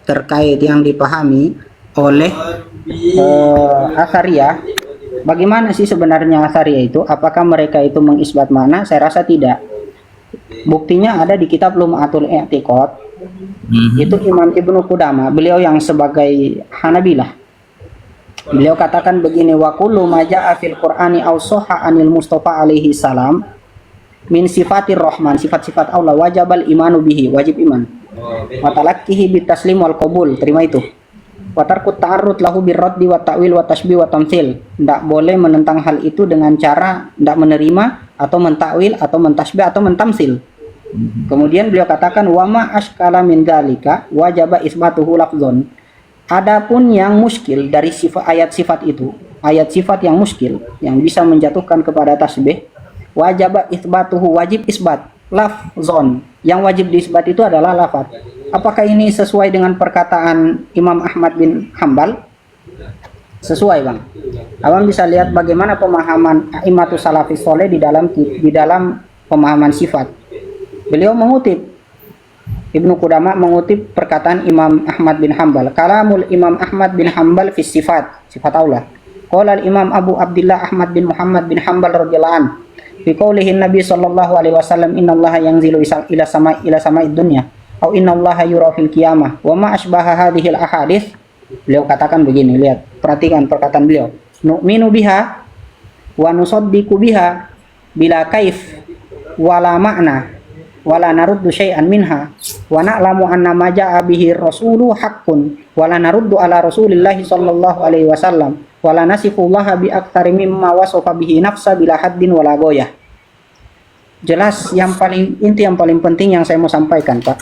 terkait yang dipahami oleh Athariyah, bagaimana sih sebenarnya Athariyah itu? Apakah mereka itu mengisbat makna? Saya rasa tidak. Buktinya ada di kitab Lum'atul I'tiqad. Itu Imam Ibnu Qudamah, beliau yang sebagai Hanabilah, beliau katakan begini, wa kullu ma jaa fil Qur'ani aw sahha anil Mustafa alaihi salam min sifatir rahman, sifat-sifat Allah, wajibal imanu bihi, wajib iman, wa talaqqihi bitaslim wal qabul, terima itu, wa tarkut ta'arrud lahu birraddi wa ta'wil wa tashbih wa tamtsil, tidak boleh menentang hal itu dengan cara tidak menerima atau mentakwil atau mentasbih atau mentamsil. Kemudian beliau katakan wama ashkala min dzalika wajaba isbatuhu lafzon. Adapun yang muskil dari sifat ayat sifat itu, ayat sifat yang muskil yang bisa menjatuhkan kepada tasbih, wajaba isbatuhu, wajib isbat lafzon. Yang wajib diisbat itu adalah lafaz. Apakah ini sesuai dengan perkataan Imam Ahmad bin Hambal? Sesuai, Bang. Abang bisa lihat bagaimana pemahaman A'immatus Salafis Shaleh di dalam pemahaman sifat. Beliau mengutip, Ibnu Qudamah mengutip perkataan Imam Ahmad bin Hambal. Kalamul Imam Ahmad bin Hambal fi sifat Allah. Qala al-Imam Abu Abdullah Ahmad bin Muhammad bin Hambal radhiyallahu anhu fi qoulihi Nabi sallallahu alaihi wasallam, innallaha yanzilu ila sama'id dunya atau innallaha yura fil qiyamah wa ma asbaha hadhil ahadits. Beliau katakan begini, lihat, perhatikan perkataan beliau. Nu'minu biha wa nusaddiqu biha bila kaif wala makna wala naruddu syai'an minha wa na'lamu anna ma ja'a bihi rasulu haqqun wala naruddu ala rasulillahi sallallahu alaihi wasallam wala nasifullaha bi aktsari mimma wasafa bihi nafsa bila haddin wala goyah. Jelas yang paling inti, yang paling penting yang saya mau sampaikan, Pak,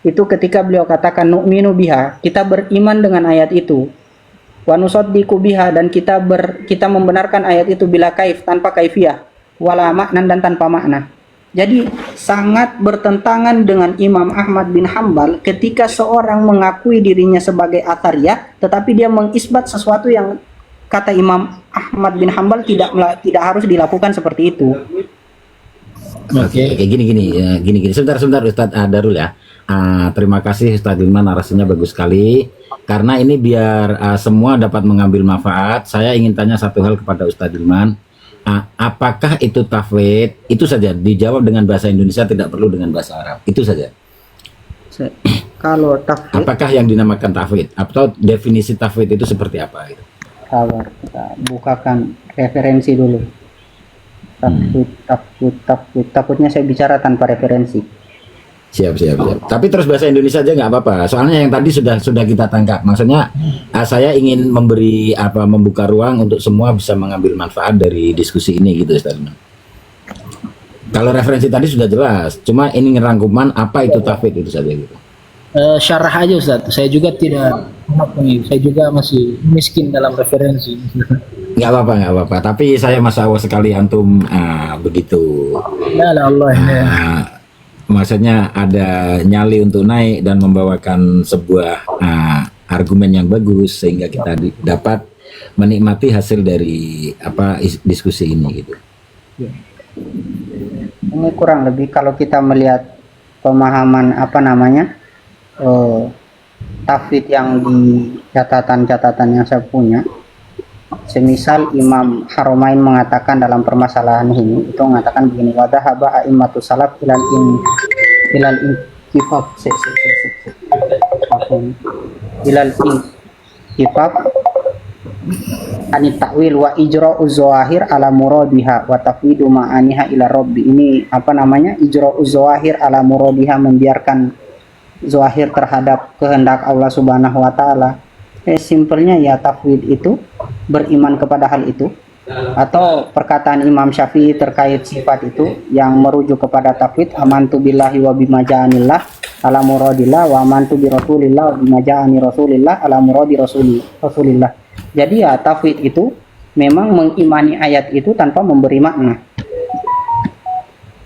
itu ketika beliau katakan nu'minu biha, kita beriman dengan ayat itu, wa nusaddiqu biha, dan kita membenarkan ayat itu bila kaif, tanpa kaifiyah, wala maknan, dan tanpa makna. Jadi sangat bertentangan dengan Imam Ahmad bin Hambal ketika seorang mengakui dirinya sebagai Athariyah, tetapi dia mengisbat sesuatu yang kata Imam Ahmad bin Hambal tidak harus dilakukan seperti itu. Oke, gini. Sebentar Ustadz Darul ya. Terima kasih Ustadz Ilman, narasinya bagus sekali. Karena ini biar semua dapat mengambil manfaat, saya ingin tanya satu hal kepada Ustadz Ilman. Apakah itu tafwid? Itu saja, dijawab dengan bahasa Indonesia, tidak perlu dengan bahasa Arab. Itu saja. Kalau tafwid, apakah yang dinamakan tafwid atau definisi tafwid itu seperti apa? Sabar, kita bukakan referensi dulu. Takutnya saya bicara tanpa referensi. Siap. Tapi terus bahasa Indonesia aja nggak apa-apa. Soalnya yang tadi sudah kita tangkap. Maksudnya saya ingin membuka ruang untuk semua bisa mengambil manfaat dari diskusi ini gitu, Ustaz. Kalau referensi tadi sudah jelas, cuma ini ngerangkuman apa itu tauhid itu saja gitu. Syarah aja Ustaz. Saya juga tidak mengetahui. Saya juga masih miskin dalam referensi. Nggak apa-apa. Tapi saya masya Allah sekali antum begitu. Ya Allah. Maksudnya ada nyali untuk naik dan membawakan sebuah argumen yang bagus sehingga kita dapat menikmati hasil dari diskusi ini gitu. Ini kurang lebih kalau kita melihat pemahaman tafsir yang di catatan-catatan yang saya punya, semisal Imam Haromain mengatakan dalam permasalahan ini, itu mengatakan begini, wadahaba a'immatu salaf ilal inkifaf anit ta'wil wa ijra'u zawahir ala muradiha wa tafwidu ma'aniha ila rabbi. Ini ijra'u zawahir ala muradiha, membiarkan zahir terhadap kehendak Allah Subhanahu wa taala. Simpelnya ya tafwid itu beriman kepada hal itu, atau perkataan Imam Syafi'i terkait sifat itu yang merujuk kepada tafwid, amantu billahi wa bima ja'anillah ala muradillah wa amantu bi rasulillah wa bima ja'ani rasulillah ala muradi rasulillah. Jadi ya tafwid itu memang mengimani ayat itu tanpa memberi makna.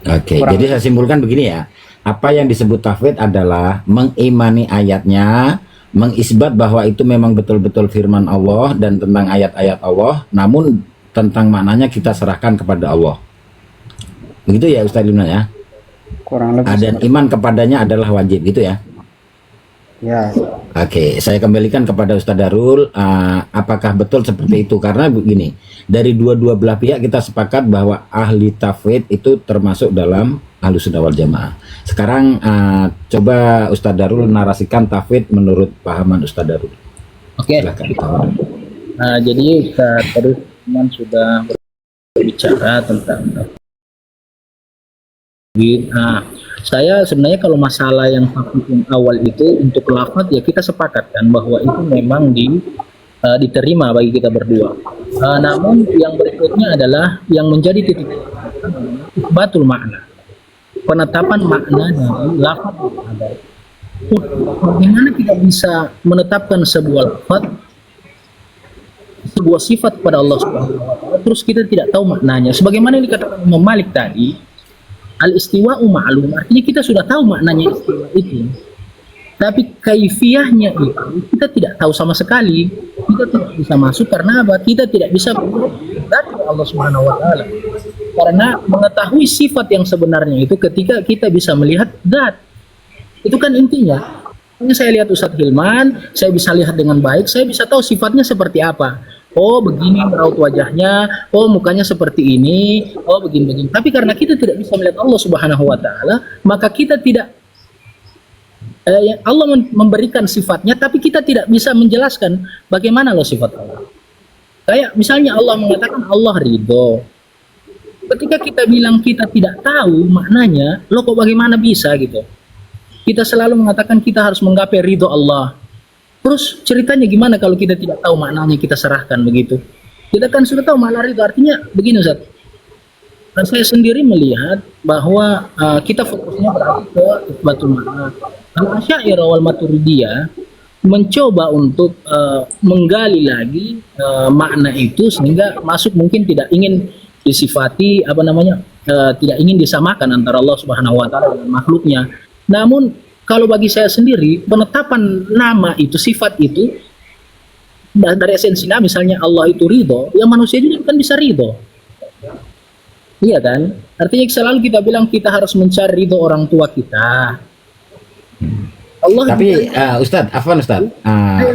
Oke, jadi saya simpulkan begini ya. Apa yang disebut tafwid adalah mengimani ayatnya, mengisbat bahwa itu memang betul-betul firman Allah dan tentang ayat-ayat Allah, namun tentang maknanya kita serahkan kepada Allah. Begitu ya Ustaz Ilman ya? Kurang lebih. Dan iman kepadanya adalah wajib, gitu ya? Ya. Oke, saya kembalikan kepada Ustaz Darul. Apakah betul seperti itu? Karena begini, dari dua belah pihak kita sepakat bahwa ahli tafwid itu termasuk dalam Ahlussunnah wal Jamaah. Sekarang coba Ustaz Darul narasikan tafwid menurut pahaman Ustaz Darul. Oke. Nah, jadi Ustaz Darul sudah berbicara tentang tafwid. Saya sebenarnya kalau masalah yang awal itu untuk lafaz ya kita sepakatkan bahwa itu memang diterima bagi kita berdua. Namun yang berikutnya adalah yang menjadi titik batul makna, penetapan makna dari lafaz. Bagaimana kita bisa menetapkan sebuah lafaz, sebuah sifat kepada Allah Subhanahu wa taala, terus kita tidak tahu maknanya. Sebagaimana yang dikatakan Imam Malik tadi, al-istiwa'u ma'lum, artinya kita sudah tahu maknanya istiwa itu, tapi kaifiyahnya itu kita tidak tahu sama sekali. Kita tidak bisa masuk karena apa? Kita tidak bisa melihat Allah Subhanahu wa taala. Karena mengetahui sifat yang sebenarnya itu ketika kita bisa melihat zat. Itu kan intinya. Ini saya lihat Ustadz Hilman, saya bisa lihat dengan baik, saya bisa tahu sifatnya seperti apa. Oh begini raut wajahnya, oh mukanya seperti ini, oh begini-begini. Tapi karena kita tidak bisa melihat Allah Subhanahu wa taala, maka kita tidak Allah memberikan sifatnya, tapi kita tidak bisa menjelaskan bagaimana loh sifat Allah. Kayak misalnya Allah mengatakan Allah ridho. Ketika kita bilang kita tidak tahu maknanya, loh kok bagaimana bisa gitu? Kita selalu mengatakan kita harus menggapai ridho Allah. Terus ceritanya gimana kalau kita tidak tahu maknanya, kita serahkan begitu? Kita kan sudah tahu makna ridho, artinya begini Ustaz. Saya sendiri melihat bahwa kita fokusnya berarti ke isbatul makna. Al-Asy'ariyah wal Maturidiyah mencoba untuk menggali lagi makna itu sehingga masuk, mungkin tidak ingin disifati tidak ingin disamakan antara Allah Subhanahu wa taala dengan makhluknya. Namun kalau bagi saya sendiri, penetapan nama itu, sifat itu dari esensinya, misalnya Allah itu ridho, ya manusia juga kan bisa ridho. Iya kan? Artinya selalu kita bilang kita harus mencari ridho orang tua kita. Allah. Tapi Ustadz, Afwan Ustadz,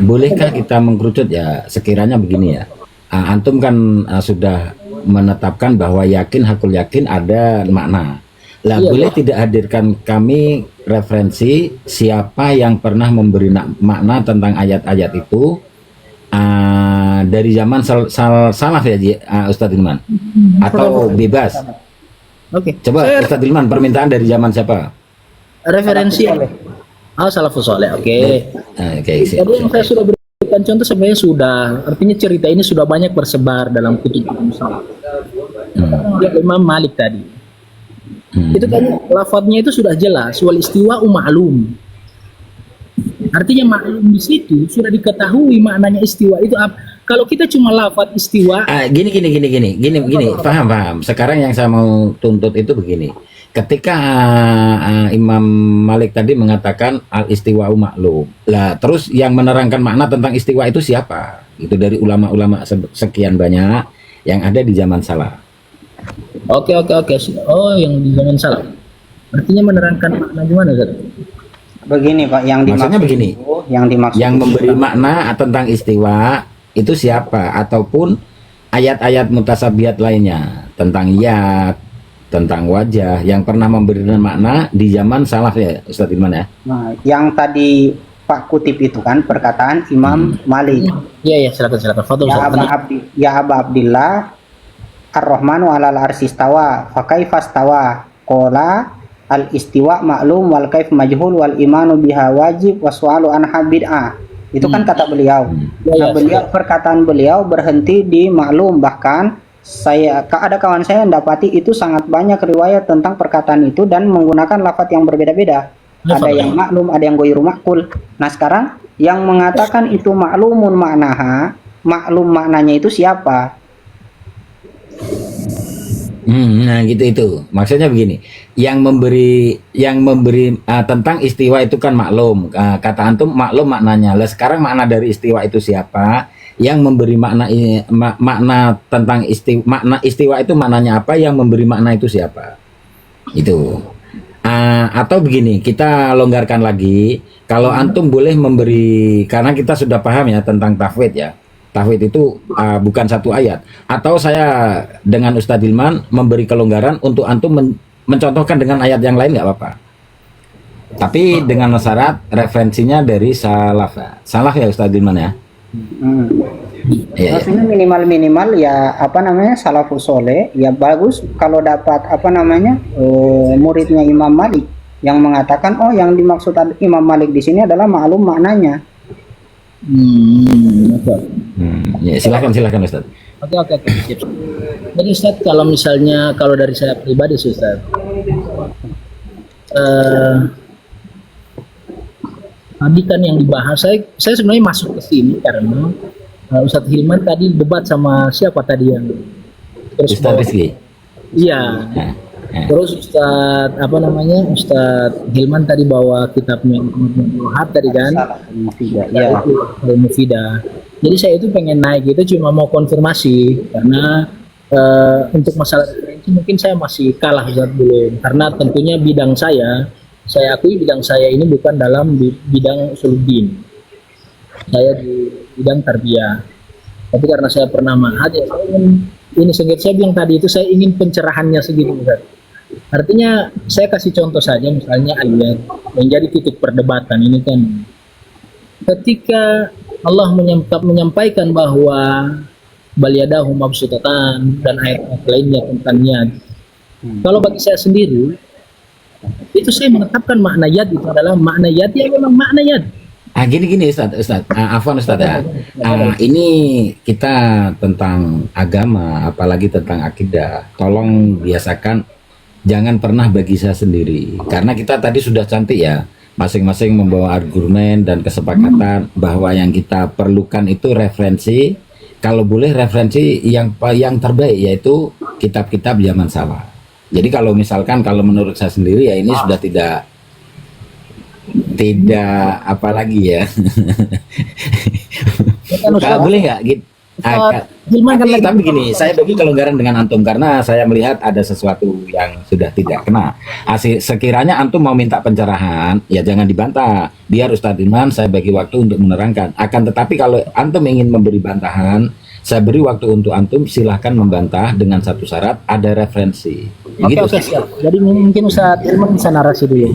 bolehkah kita mengkerucut ya sekiranya begini ya? Antum kan sudah menetapkan bahwa yakin hakul yakin ada makna. Lah iya, boleh tidak hadirkan kami referensi siapa yang pernah memberi makna tentang ayat-ayat itu dari zaman salaf ya Ustadz Ilman, atau bebas? Oke. Coba Ustadz Ilman, permintaan dari zaman siapa? Referensi salafus saleh. Oke. Jadi yang saya sudah berikan contoh sebenarnya sudah, artinya cerita ini sudah banyak bersebar dalam kutub salaf. Imam Malik tadi. Itu kan lafadznya itu sudah jelas, wal istiwa ma'lum. Artinya maklum di situ sudah diketahui maknanya istiwa itu apa. Kalau kita cuma lafadz istiwa, Gini, paham. Sekarang yang saya mau tuntut itu begini. Ketika Imam Malik tadi mengatakan al istiwa'u maklum. Lah, terus yang menerangkan makna tentang istiwa itu siapa? Itu dari ulama-ulama sekian banyak yang ada di zaman salaf. oke. Oh, yang di zaman salaf. Artinya menerangkan makna gimana, Ustaz? Begini Pak, yang Maksudnya dimaksud begini, itu, yang dimaksud yang itu memberi makna tentang istiwa itu siapa? Ataupun ayat-ayat mutasabihat lainnya tentang yad, tentang wajah yang pernah memberi makna di zaman salaf ya, Ustadz Ilman ya? Nah, yang tadi Pak kutip itu kan perkataan Imam Malik. Iya, silakan. Fadhol, Ya Ustaz. Aba Abdillah Ar-Rahmanu 'alal arsy istawa, fa kaifa istawa? Qala al-istiwa maklum wal kaif majhul wal imanu biha wajib waswalu anha bid'ah. Itu kan kata beliau. Nah, perkataan beliau berhenti di maklum, bahkan ada kawan saya yang dapati itu sangat banyak riwayat tentang perkataan itu dan menggunakan lafaz yang berbeda-beda. Ada yang maklum, ada yang ghairu ma'qul. Nah, sekarang yang mengatakan itu maklumun maknaha, maklum maknanya itu siapa? Nah gitu itu maksudnya begini, yang memberi tentang istiwa itu kan maklum, kata antum maklum maknanya. Lah sekarang makna dari istiwa itu siapa? Yang memberi makna tentang makna istiwa itu maknanya apa? Yang memberi makna itu siapa? Itu atau begini, kita longgarkan lagi, kalau antum boleh memberi, karena kita sudah paham ya tentang tafwid ya. Tauhid itu bukan satu ayat. Atau saya dengan Ustadz Hilman memberi kelonggaran untuk antum mencontohkan dengan ayat yang lain nggak apa-apa. Tapi dengan syarat referensinya dari salaf. Salaf ya Ustadz Hilman ya. Maksudnya minimal ya salafus soleh ya bagus kalau dapat muridnya Imam Malik yang mengatakan yang dimaksud Imam Malik di sini adalah maklum maknanya. Ya, silakan Ustaz. Oke. Jadi Ustaz, kalau dari saya pribadi Ustaz, tadi kan yang dibahas, saya sebenarnya masuk ke sini karena Ustadz Hilman tadi debat sama siapa tadi yang Ustadz Rizky. Iya. Terus Ustadz Hilman tadi bawa kitabnya Wahab tadi kan, Mufidah. Jadi saya itu pengen naik itu cuma mau konfirmasi karena untuk masalah referensi mungkin saya masih kalah Ustadz belum, karena tentunya bidang saya akui bidang saya ini bukan dalam bidang usuluddin, saya di bidang tarbiyah. Tapi karena saya pernah ma'had ya saya bilang tadi itu saya ingin pencerahannya segitu Ustadz. Artinya saya kasih contoh saja, misalnya ayat yang jadi titik perdebatan ini kan ketika Allah menyampaikan bahwa baliyadahu mabsutatan dan ayat lainnya tentang yad. Kalau bagi saya sendiri itu saya menetapkan makna yad itu adalah makna yad yang memang makna yad. Gini Ustaz. Afwan Ustaz ya. Ini kita tentang agama, apalagi tentang akidah. Tolong biasakan jangan pernah bagi saya sendiri, karena kita tadi sudah cantik ya, masing-masing membawa argumen dan kesepakatan bahwa yang kita perlukan itu referensi, kalau boleh referensi yang terbaik, yaitu kitab-kitab zaman salaf. Jadi kalau misalkan menurut saya sendiri ya ini sudah tidak apalagi ya. Boleh nggak gitu? Tapi gini, saya bagi kelonggaran dengan antum karena saya melihat ada sesuatu yang sudah tidak kena. Sekiranya antum mau minta pencerahan, ya jangan dibantah. Biar Ustadz Ilman saya bagi waktu untuk menerangkan. Akan tetapi kalau antum ingin memberi bantahan, saya beri waktu untuk antum, silahkan membantah dengan satu syarat, ada referensi. Oke, siap. Jadi mungkin Ustadz Ilman bisa narasi dulu.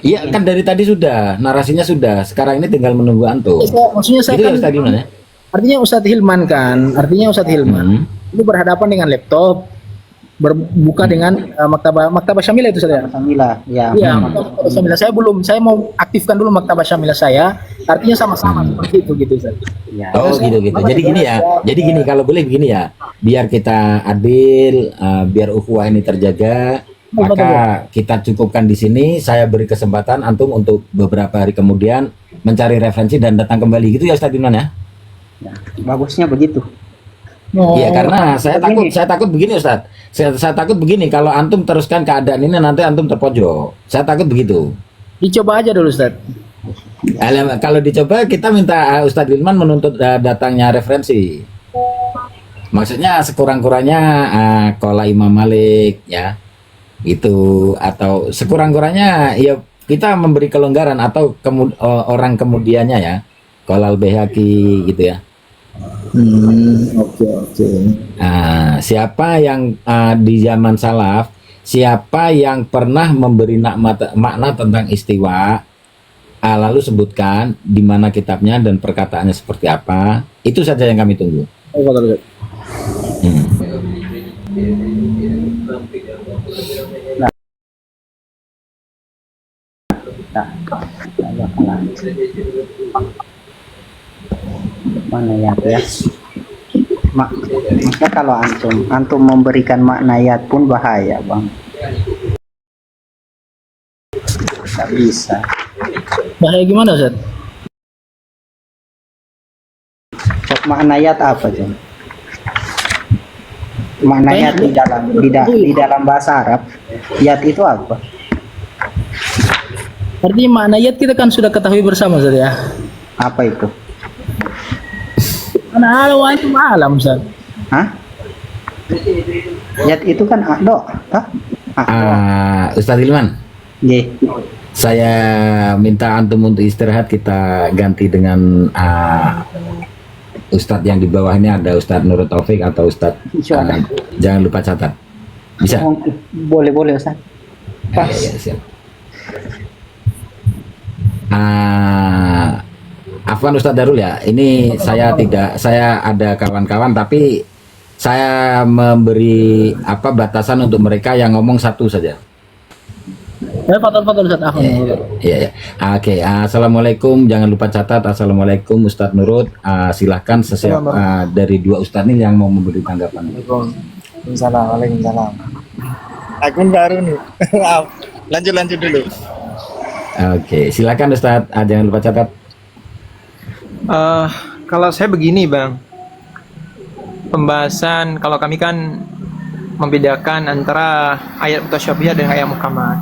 Iya kan dari tadi sudah, narasinya sudah. Sekarang ini tinggal menunggu antum. Maksudnya saya kan Ustadz Ilman ya? Artinya Ustadz Hilman itu berhadapan dengan laptop berbuka dengan maktabah Syamilah itu saudara. Alhamdulillah, ya. Iya, maktabah Syamilah saya mau aktifkan dulu maktabah Syamilah saya. Artinya sama-sama seperti itu gitu Ustaz. Ya. Oh gitu. Jadi gini ya. Jadi gini kalau boleh begini ya. Biar kita adil, biar ukhuwah ini terjaga, maka kita cukupkan di sini. Saya beri kesempatan antum untuk beberapa hari kemudian mencari referensi dan datang kembali gitu ya Ustaz Iman ya. Ya, bagusnya begitu. Iya, karena saya takut begini Ustaz. Saya takut begini, kalau antum teruskan keadaan ini nanti antum terpojok. Saya takut begitu. Dicoba aja dulu Ustaz. Kalau dicoba kita minta Ustadz Ilman menuntut datangnya referensi. Maksudnya sekurang-kurangnya Qala Imam Malik ya. Itu atau sekurang-kurangnya ya kita memberi kelonggaran atau orang kemudiannya ya. Qala Al-Baihaqi gitu ya. Oke. Siapa yang di zaman salaf, siapa yang pernah memberi makna tentang istiwa, lalu sebutkan di mana kitabnya dan perkataannya seperti apa, itu saja yang kami tunggu. Mana ya? Maka kalau antum memberikan makna ayat pun bahaya, Bang. Tidak bisa. Bahaya gimana Ustaz? Cok makna ayat apa, Jom? Makna ayat di dalam bahasa Arab, ayat itu apa? Artinya makna ayat kita kan sudah ketahui bersama Ustaz ya. Apa itu? Ana alam wa antum alam Ustaz. Hah? Ayat itu kan ado, Ustadz Ilman, Ye. saya minta antum untuk istirahat, kita ganti dengan Ustadz yang di bawah ini, ada Ustadz Nurut Taufik atau Ustadz jangan lupa catat. Bisa? Boleh Ustaz. Pas. Ya, siap. Afwan Ustadz Darul ya, ini saya ada kawan-kawan tapi saya memberi batasan untuk mereka yang ngomong satu saja. Fadal Ustaz Afwan. Iya. Oke, assalamualaikum, jangan lupa catat. Assalamualaikum Ustadz Nurut. Silahkan dari dua Ustadz ini yang mau memberi tanggapan. Waalaikumsalam. Akun baru nih. lanjut dulu. Oke, silakan Ustadz. Jangan lupa catat. Kalau saya begini Bang, pembahasan kalau kami kan membedakan antara ayat mutasyabihat dengan ayat muhkamat.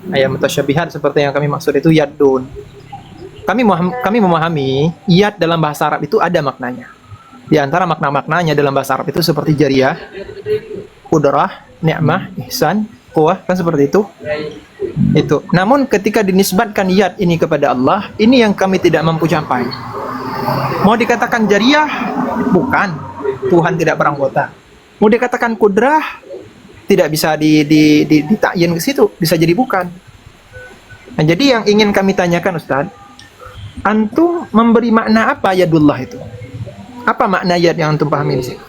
Ayat mutasyabihat seperti yang kami maksud itu yadun. Kami memahami yad dalam bahasa Arab itu ada maknanya. Di antara makna-maknanya dalam bahasa Arab itu seperti jariyah, qudrah, ni'mah, ihsan, quwwah, kan seperti itu. Itu. Namun ketika dinisbatkan yad ini kepada Allah, ini yang kami tidak mampu capai. Mau dikatakan jariyah, bukan. Tuhan tidak beranggota. Mau dikatakan kudrah, tidak bisa ditakyin ke situ, bisa jadi bukan. Nah, jadi yang ingin kami tanyakan Ustaz, antum memberi makna apa yadullah itu? Apa makna yad yang antum pahami di sini?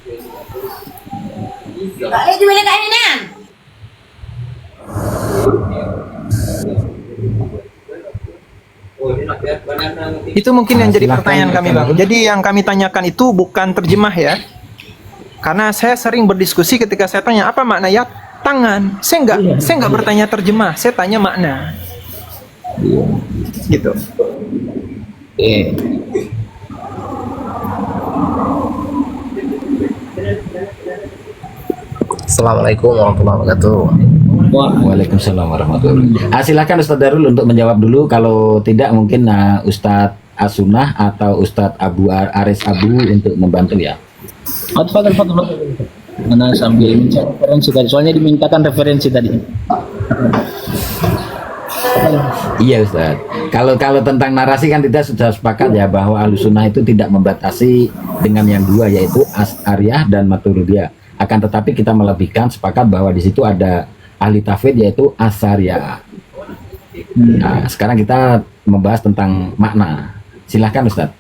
Itu mungkin yang jadi pertanyaan kami Bang. Jadi yang kami tanyakan itu bukan terjemah ya. Karena saya sering berdiskusi ketika saya tanya apa makna yad, tangan. Saya nggak bertanya terjemah, saya tanya makna. Gitu. Assalamualaikum warahmatullahi wabarakatuh. Waalaikumsalam warahmatullahi wabarakatuh. Silakan Ustadz Darul untuk menjawab dulu. Kalau tidak mungkin Ustadz Asunah atau Ustadz Aris Abu untuk membantu ya. Fadal. Mana sambil mencari referensi tadi. Soalnya dimintakan referensi tadi. Iya Ustadz. Kalau tentang narasi kan kita sudah sepakat ya bahwa Ahlussunnah itu tidak membatasi dengan yang dua, yaitu Asy'ariyah dan Maturidiyah. Akan tetapi kita melebihkan, sepakat bahwa di situ ada ahli tafsir yaitu Asy'ariyah. Nah, sekarang kita membahas tentang makna. Silahkan Ustadz.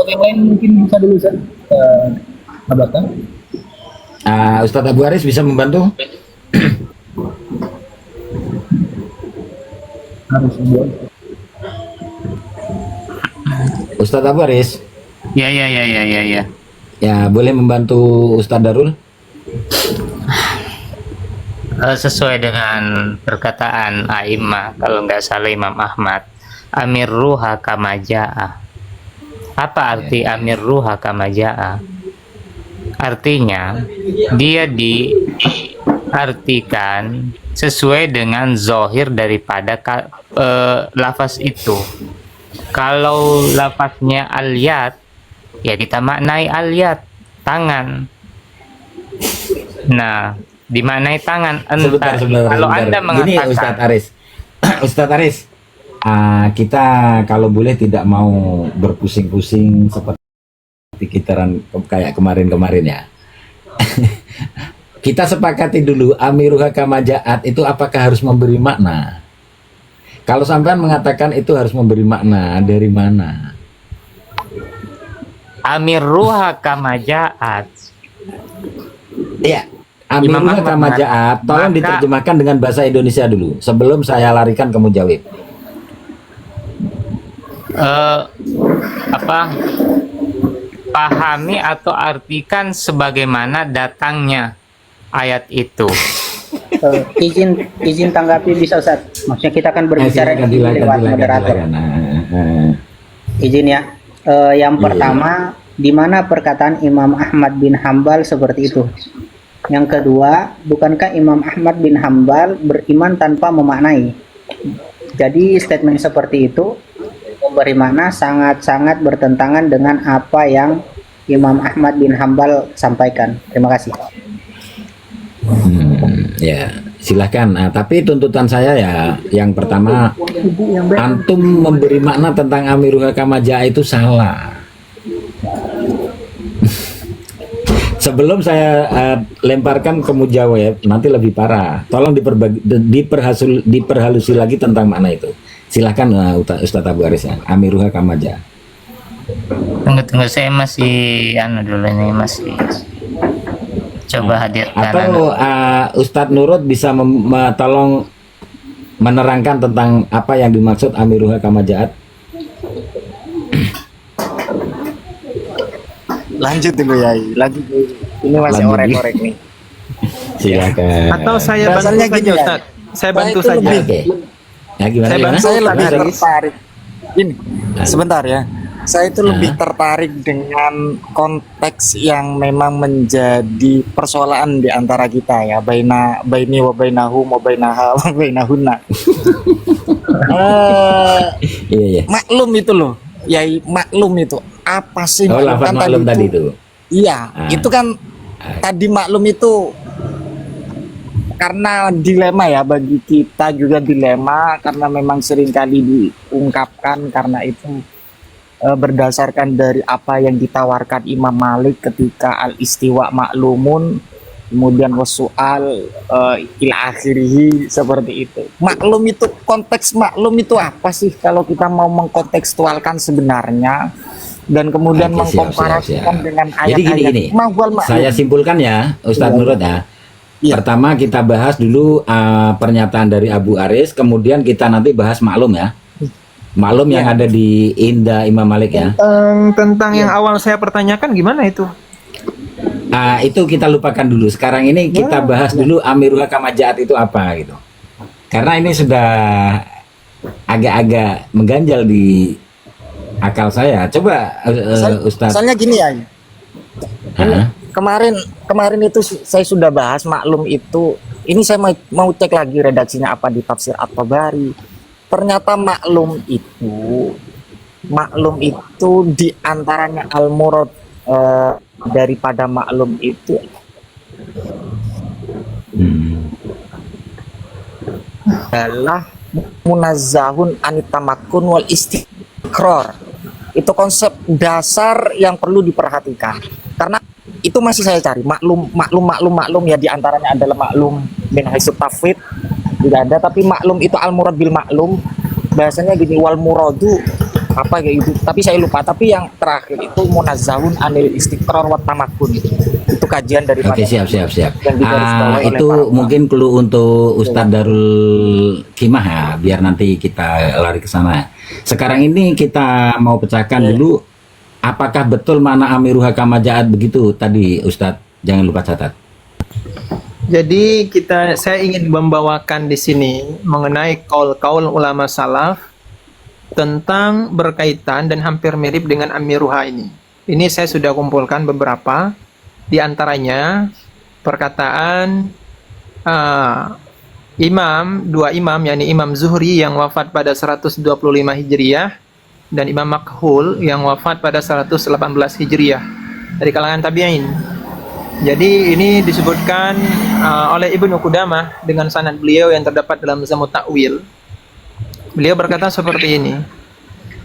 Oke, yang lain mungkin bisa dulu Ustaz. Abata. Ustadz Abu Aris bisa membantu? Harus buat. Ustadz Abu Aris, Ya. ya boleh membantu Ustadz Darul? Sesuai dengan perkataan A'immah, kalau nggak salah Imam Ahmad, Amir ruha kama ja'a. Apa arti Amir ruha kama ja'a? Artinya dia diartikan sesuai dengan zohir daripada lafaz itu. Kalau lafaznya al-yad, ya kita maknai al-yad, tangan. Nah, dimaknai tangan. Entah kalau Anda Gini mengatakan Ustadz Aris, Ustadz Aris, kita kalau boleh tidak mau berpusing-pusing seperti kitaran kayak kemarin-kemarin ya. Kita sepakati dulu amiruha kama ja'at itu apakah harus memberi makna? Kalau sampean mengatakan itu harus memberi makna, dari mana? Amir ruha kama ja'at. Iya, Imam amiruha Ahmad, kama ja'at, tolong maka- diterjemahkan dengan bahasa Indonesia dulu sebelum saya larikan ke mujawib. Pahami atau artikan sebagaimana datangnya ayat itu. izin tanggapi bisa Ustaz. Maksudnya kita akan berbicara Silakan, di silakan, lewat silakan, moderator. silakan. Izin ya. Yang pertama, di mana perkataan Imam Ahmad bin Hambal seperti itu? Yang kedua, bukankah Imam Ahmad bin Hambal beriman tanpa memaknai? Jadi statement seperti itu memberi makna sangat-sangat bertentangan dengan apa yang Imam Ahmad bin Hambal sampaikan. Terima kasih. Ya, silahkan. Tapi tuntutan saya ya, yang pertama, antum memberi makna tentang amiruha kama ja'a itu salah. Sebelum saya lemparkan ke mujawab, nanti lebih parah. Tolong diperhalusi lagi tentang makna itu. Silahkan Ustadz Abu Aris ya. Amiruha kama ja'a. Tunggu, saya masih dulu ini, masih coba hadirkan. Atau Ustadz Nurut bisa tolong menerangkan tentang apa yang dimaksud amiruha kama ja'at. Lanjut dulu ya, lanjut dulu. Ini masih Lanjut. orek-orek nih. Silakan. Atau saya bantu Bahasanya saja gini ya. Ustaz. Saya bantu itu saja. lebih- Oke. Ya gimana? Saya gimana? bantu. Saya lebih Haris. tertarik. Ini sebentar ya. Saya itu lebih tertarik dengan konteks yang memang menjadi persoalan di antara kita ya, baini wa bainahum wa bainaha wa bainahunna. Iya, iya. Maklum itu loh. Yai, maklum itu. Apa sih Oh, lafaz kan maklum tadi itu. Iya, itu kan tadi maklum itu karena dilema ya, bagi kita juga dilema karena memang seringkali diungkapkan karena itu berdasarkan dari apa yang ditawarkan Imam Malik ketika al-istiwa maklumun, kemudian wasu'al ila akhirih, seperti itu. Maklum itu, konteks maklum itu apa sih kalau kita mau mengkontekstualkan sebenarnya dan kemudian Oke, siap, mengkomparasikan siap. dengan Jadi ayat-ayat gini, mahwal maklum. saya simpulkan ya, Ustadz Nurut ya. Iya. Pertama kita bahas dulu pernyataan dari Abu Aris, kemudian kita nanti bahas maklum ya. Maklum yang ada di Indah Imam Malik ya. Tentang yang awal saya pertanyakan gimana itu? Itu kita lupakan dulu. Sekarang ini kita bahas dulu amiruha kama ja'at itu apa gitu. Karena ini sudah agak-agak mengganjal di akal saya. Coba Ustadz. Soalnya gini ya. Hah? Kemarin itu saya sudah bahas maklum itu. Ini saya mau cek lagi redaksinya apa di tafsir At-Tabari. Ternyata maklum itu diantaranya al-murad daripada maklum itu adalah munazzahun anitamakun wal istiqrar. Itu konsep dasar yang perlu diperhatikan karena itu masih saya cari maklum ya, diantaranya adalah maklum min haitsu tafwid tidak ada, tapi maklum itu al murad bil maklum bahasanya gini, wal muradu apa kayak gitu, tapi saya lupa. Tapi yang terakhir itu munazzahun anil istiqrar wa tamakkun, itu kajian dari Oke, siap. yang digarisbawahi oleh Itu para ulama. mungkin clue untuk Ustadz Darul Kimah ya, biar nanti kita lari ke sana. Sekarang ini kita mau pecahkan dulu, apakah betul makna amiruha kama ja'at begitu tadi Ustadz? Jangan lupa catat. Jadi saya ingin membawakan di sini mengenai kaul ulama salaf tentang berkaitan dan hampir mirip dengan amiruha ini. Ini saya sudah kumpulkan beberapa, di antaranya perkataan dua imam, yakni Imam Zuhri yang wafat pada 125 Hijriyah dan Imam Makhul yang wafat pada 118 Hijriyah dari kalangan tabi'in. Jadi ini disebutkan oleh Ibnu Qudamah dengan sanad beliau yang terdapat dalam Zamut Ta'wil. Beliau berkata seperti ini.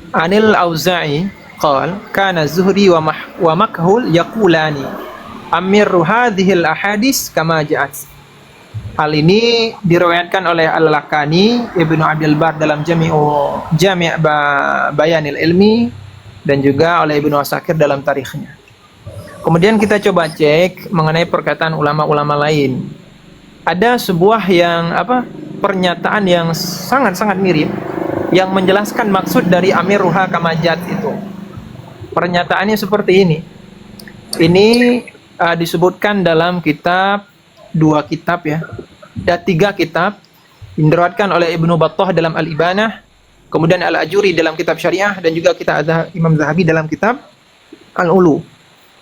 Anil Auza'i qala kana Zuhri wa Makhul yaqulani amirru hadhil ahadis kama ja'at. Hal ini diriwayatkan oleh Al-Lakani, Ibnu Abdul Bar dalam Jami' Bayanil Ilmi, dan juga oleh Ibnu Asakir dalam tarikhnya. Kemudian kita coba cek mengenai perkataan ulama-ulama lain. Ada sebuah pernyataan yang sangat-sangat mirip yang menjelaskan maksud dari amiruha kama ja'at itu. Pernyataannya seperti ini. Ini disebutkan dalam dua kitab ya. Ada 3 kitab diriwayatkan oleh Ibnu Battah dalam Al-Ibanah, kemudian Al-Ajuri dalam kitab Syariah, dan juga kita ada Imam Zahabi dalam kitab Al-Ulu.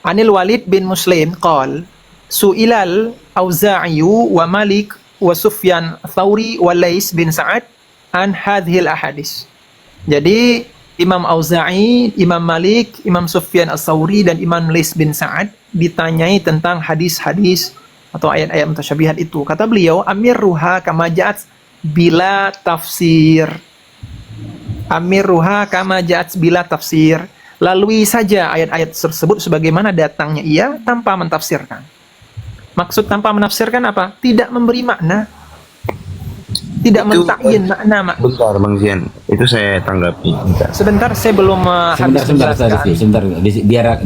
Anil Walid bin Muslim qal su'ilal Auza'i wa Malik wa Sufyan Thawri wa Lais bin Sa'ad an hadhil ahadis. Jadi Imam Auza'i, Imam Malik, Imam Sufyan Ats-Tsauri, dan Imam Lais bin Sa'ad ditanyai tentang hadis-hadis atau ayat-ayat mutasyabihat itu. Kata beliau, amirruha kama ja'at bila tafsir. Amirruha kama ja'at bila tafsir. Lalui saja ayat-ayat tersebut sebagaimana datangnya ia tanpa mentafsirkan. Maksud tanpa menafsirkan apa? Tidak memberi makna. Tidak mentakyin makna. Bentar Bang Zian, itu saya tanggapi. Sebentar, saya belum Sebentar,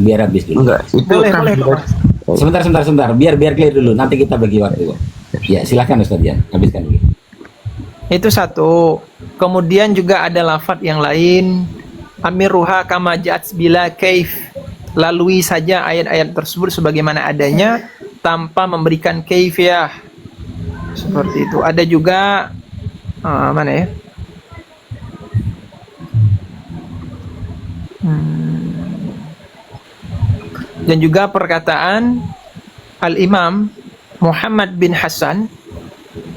biar habis dulu. Enggak, itu Boleh, kan Sebentar, biar clear dulu. Nanti kita bagi waktu. Ya, silakan Ustaz Dian, habiskan dulu. Itu satu. Kemudian juga ada lafadz yang lain, amiruha kama ja'at bila kaif. Lalui saja ayat-ayat tersebut sebagaimana adanya tanpa memberikan kaifiyah. Seperti itu. Ada juga mana ya? Dan juga perkataan Al-Imam Muhammad bin Hasan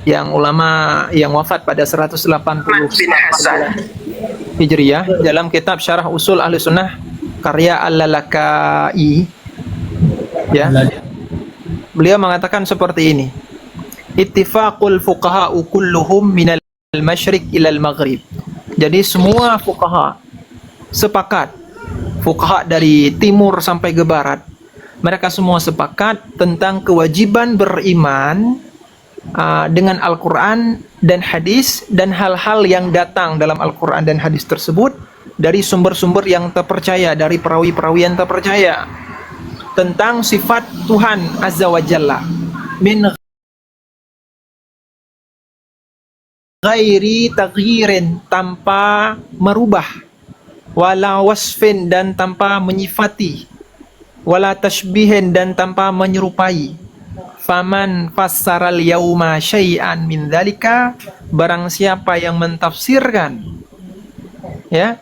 yang ulama yang wafat pada 180 Hijriyah dalam kitab Syarah Usul Ahli Sunnah karya Al-Lalakai, ya. Beliau mengatakan seperti ini. Ittifaqul fuqaha'u kulluhum minal masyriq ilal maghrib. Jadi semua fuqaha sepakat, fuqaha dari timur sampai ke barat, mereka semua sepakat tentang kewajiban beriman dengan Al-Quran dan hadis dan hal-hal yang datang dalam Al-Quran dan hadis tersebut dari sumber-sumber yang terpercaya, dari perawi-perawi yang terpercaya, tentang sifat Tuhan Azza wa Jalla min ghairi taghyirin, tanpa merubah, wala wasfin, dan tanpa menyifati, wala tashbihin, dan tanpa menyerupai. Faman fassaral yauma syai'an min dzalika, barang siapa yang mentafsirkan, ya,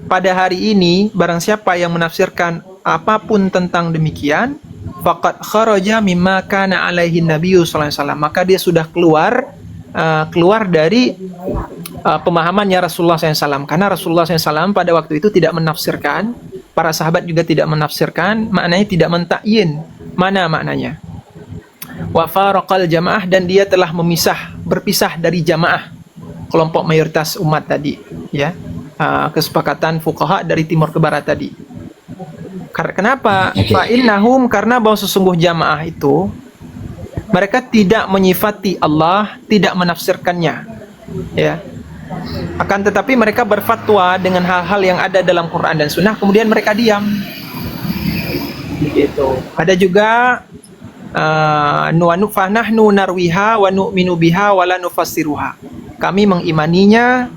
pada hari ini, barang siapa yang menafsirkan apapun tentang demikian, faqad kharaja mimma kana alaihi nabiyyu sallallahu alaihi wasallam, maka dia sudah keluar dari pemahamannya Rasulullah SAW. Karena Rasulullah SAW pada waktu itu tidak menafsirkan, para sahabat juga tidak menafsirkan, maknanya tidak mentakyin mana maknanya. Wa faraqal jamaah, dan dia telah berpisah dari jamaah, kelompok mayoritas umat tadi, ya, kesepakatan fuqaha dari timur ke barat tadi. Kenapa? Fa innahum, karena bahwa sesungguh jamaah itu mereka tidak menyifati Allah, tidak menafsirkannya, ya. Akan tetapi mereka berfatwa dengan hal-hal yang ada dalam Quran dan Sunnah, kemudian mereka diam. Gitu. Ada juga fanahnu narwiha wa nu'minu biha wa la nufassiruha. Kami mengimaninya,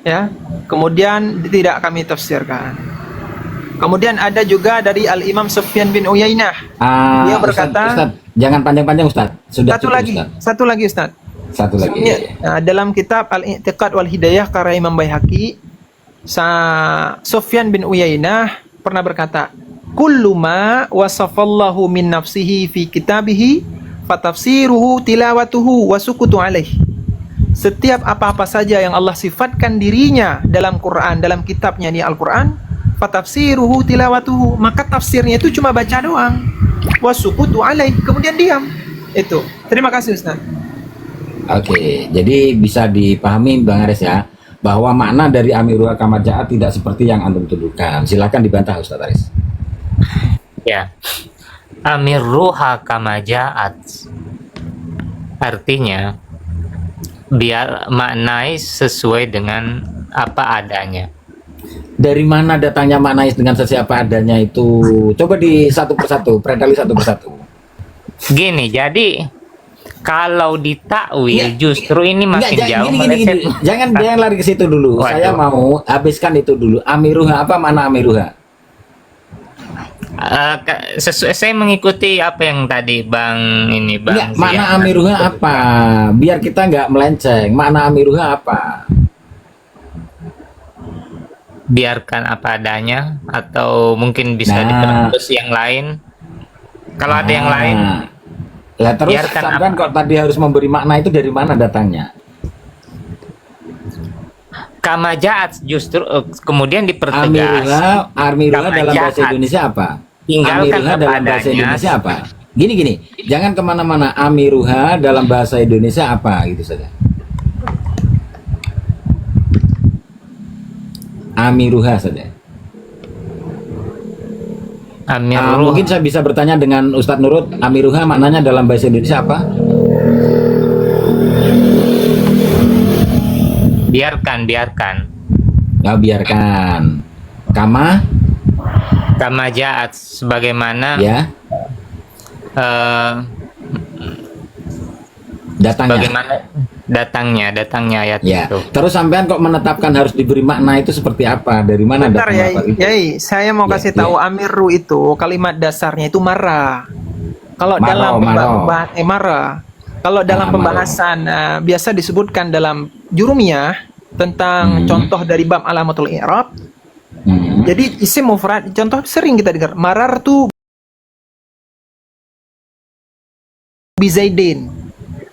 ya, kemudian tidak kami tafsirkan. Kemudian ada juga dari Al-Imam Sufyan bin Uyainah. Dia berkata, Ustaz, jangan panjang-panjang Ustaz. Sudah satu cukup, lagi, Ustaz. satu lagi Ustaz. Satu lagi. Dalam kitab Al-I'tiqad wal Hidayah karya Imam Baihaqi, Sufyan bin Uyainah pernah berkata, "Kullu ma wasafallahu min nafsihi fi kitabihi fatafsiruhu tilawatuhu wa sukutu alaih." Setiap apa-apa saja yang Allah sifatkan dirinya dalam Quran, dalam kitabnya ini Al-Quran, fatafsiruhu tilawatuhu, maka tafsirnya itu cuma baca doang. Wa sukutu alaih, kemudian diam. Itu. Terima kasih Ustaz. Oke, jadi bisa dipahami Bang Aris ya, bahwa makna dari amiruha kama ja'a tidak seperti yang antum tuduhkan. Silakan dibantah Ustaz Aris. Ya, amirruha kama ja'at artinya biar maknai sesuai dengan apa adanya. Dari mana datangnya maknai dengan sesuai apa adanya itu? Coba di satu persatu, predali satu persatu. Gini, jadi kalau ditakwil justru ini makin jauh meleset. Jangan lari ke situ dulu. Waduh. Saya mau habiskan itu dulu. Amiruha, apa mana amiruha? Saya mengikuti apa yang tadi Bang Enggak, Zian. mana amiruha apa? Biar kita nggak melenceng. Mana amiruha apa? Biarkan apa adanya, atau mungkin bisa ditebus yang lain. Kalau ada yang lain, ya terus biarkan sampean kok tadi harus memberi makna itu dari mana datangnya? kama ja'at justru kemudian dipertegas. Amiruha Kama dalam bahasa ja'at. Indonesia apa? Tinggalkan Amiruha dalam bahasa kepadanya. Indonesia apa? Gini, jangan kemana-mana. Amiruha dalam bahasa Indonesia apa gitu saja. Amiruha saja. Amirruha. Mungkin saya bisa bertanya dengan Ustadz Nurut, amiruha maknanya dalam bahasa Indonesia apa? biarkan. Nah, biarkan. Kama Ja'at sebagaimana ya datangnya. bagaimana datangnya ayat Ya. itu. Terus sampean kok menetapkan harus diberi makna itu seperti apa? Dari mana Bentar datangnya ya, apa itu? Yai, saya mau Ya, kasih ya. tahu amirru itu kalimat dasarnya itu marah. Kalau Maro, dalam maro. marah. Kalau dalam pembahasan biasa disebutkan dalam jurumiyah tentang contoh dari bab alamatul i'rab. Jadi isim mufrad, contoh sering kita dengar, marar tuh bi Zaidin.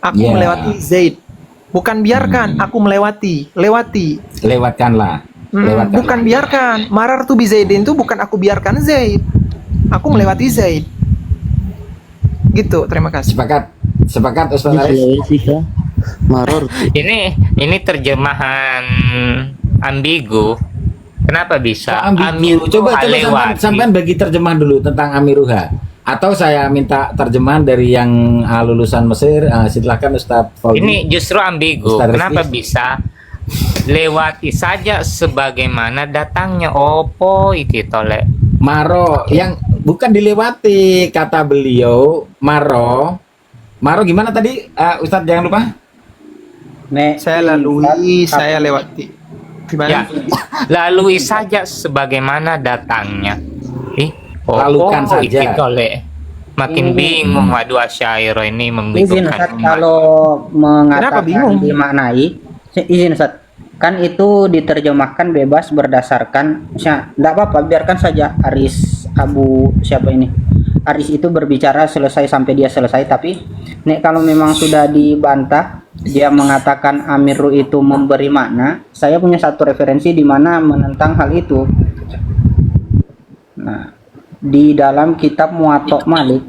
Aku Ya. melewati Zaid. Bukan biarkan, aku melewati, lewati. Lewatkanlah. Lewatkanlah. Bukan biarkan. Marar tuh bi Zaidin tuh bukan aku biarkan Zaid. Aku melewati Zaid. Gitu, terima kasih. Sepakat Ustaz Aris? Ini terjemahan ambigu. Kenapa bisa? Ambigu. Coba sampean bagi terjemahan dulu tentang amiruha. Atau saya minta terjemahan dari yang lulusan Mesir. Silakan Ustadz Faudi. Ini justru ambigu. Ustadz Kenapa Rizky. bisa? Lewati saja sebagaimana datangnya. Opo iki tolek. Maro yang bukan dilewati kata beliau. Maro gimana tadi Ustadz jangan lupa. Saya lalui, saya lewati. Gimana? Ya, lalui saja sebagaimana datangnya. Lalukan saja. iki tolek. Makin bingung. Waduh, Asy'ariyah ini Izin membingungkan Ustaz, umat. kalau Kenapa bingung? mengatakan dimaknai, izin Ustaz, kan itu diterjemahkan bebas berdasarkan, misalnya, enggak apa-apa, biarkan saja Aris Abu siapa ini, Aris itu berbicara selesai sampai dia selesai, tapi nek kalau memang sudah dibantah, dia mengatakan Amirru itu memberi makna, saya punya satu referensi di mana menentang hal itu. Nah, di dalam kitab Muwatta Malik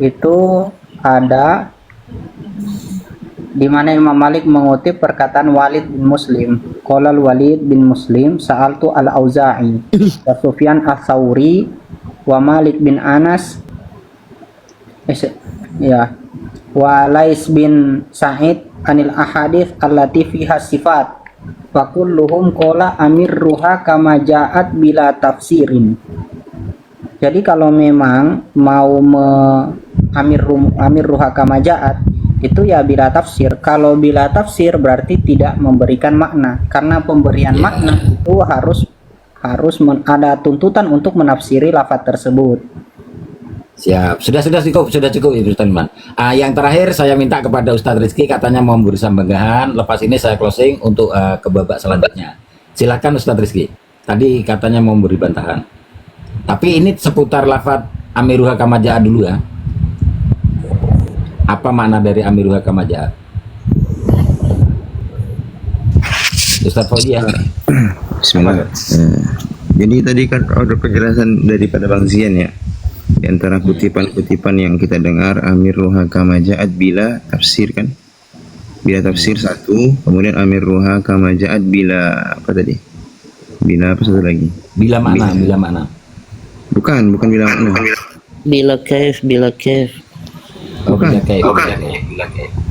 itu ada di mana Imam Malik mengutip perkataan Walid bin Muslim. Qala Walid bin Muslim sa'altu al-Auza'i wa Sufyan ats-Tsauri wa Malik bin Anas wa Lais bin Sa'id anil ahadits allati fiha sifat wa kulluhum qala amirruha kama ja'at bila tafsirin. Jadi kalau memang mau amirruha kama ja'at itu ya bila tafsir. Kalau bila tafsir berarti tidak memberikan makna, karena pemberian makna itu harus ada tuntutan untuk menafsiri lafaz tersebut. Siap, sudah cukup Ibu Teman. Yang terakhir saya minta kepada Ustadz Rizky, katanya mau memberi sambanggahan. Lepas ini saya closing untuk ke babak selanjutnya. Silakan Ustadz Rizky. Tadi katanya mau memberi bantahan. Tapi ini seputar lafaz amiruha kama ja'at dulu ya. Apa makna dari amiruha kama ja'at? Ustadz Fauzi ya. Bismillah. Jadi tadi kan ada penjelasan daripada Bang Zian ya. Di antara kutipan-kutipan yang kita dengar, amiruha kama ja'at bila tafsir kan. Bila tafsir satu, kemudian amiruha kama ja'at bila apa tadi? Bila apa satu lagi? Bila makna. Bukan bila makna. Bila kaif. Bukan.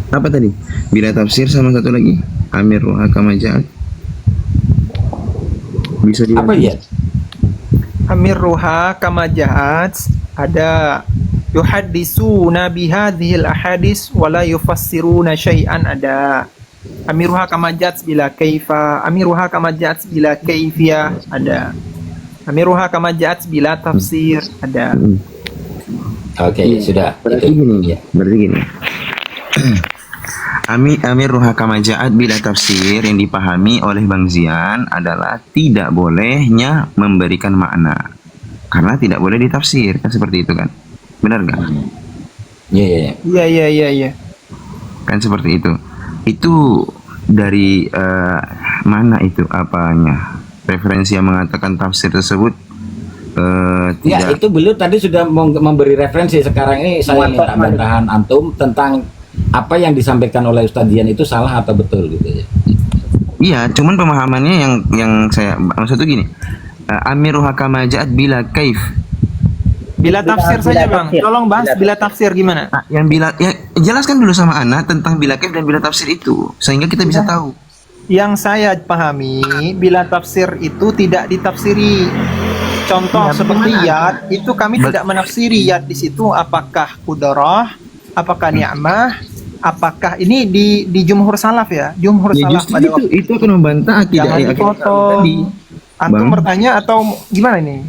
Apa tadi? Bila tafsir sama satu lagi, amiruha kama ja'at. Bisa di Apa ya? Amirruha kama ja'at, ada yuhaddisuna bihadhil ahadis wala yufassiruna syai'an, ada amiruha kama ja'at bila kaifa, amiruha kama ja'at bila kaifiyah, ada amiruha kama ja'at bila tafsir, ada. Oke, sudah. Berarti gini. Amiruha kama ja'at bila tafsir yang dipahami oleh Bang Zian adalah tidak bolehnya memberikan makna, karena tidak boleh ditafsir, kan seperti itu kan? Benar nggak? Iya. Kan seperti itu. Itu dari mana itu apanya? Referensi yang mengatakan tafsir tersebut Ya, tidak. itu beliau tadi sudah memberi referensi. Sekarang ini saya minta bantahan antum tentang apa yang disampaikan oleh Ustadz Dian itu salah atau betul gitu ya. Iya, cuman pemahamannya yang saya maksud itu gini. Amiruha kama ja'at bila kaif. Bila tafsir saja Bang, tolong bahas bila tafsir gimana? Yang bila ya jelaskan dulu sama Ana tentang bila kaif dan bila tafsir itu sehingga kita bisa tahu. Yang saya pahami, bila tafsir itu tidak ditafsiri. Contoh seperti yad, itu kami tidak menafsiri yad di situ apakah kudarah, apakah ni'mah, apakah ini di jumhur salaf ya, jumhur salaf pada waktu itu akan membantah akidah jangan dipotong. Antum bertanya atau gimana ini?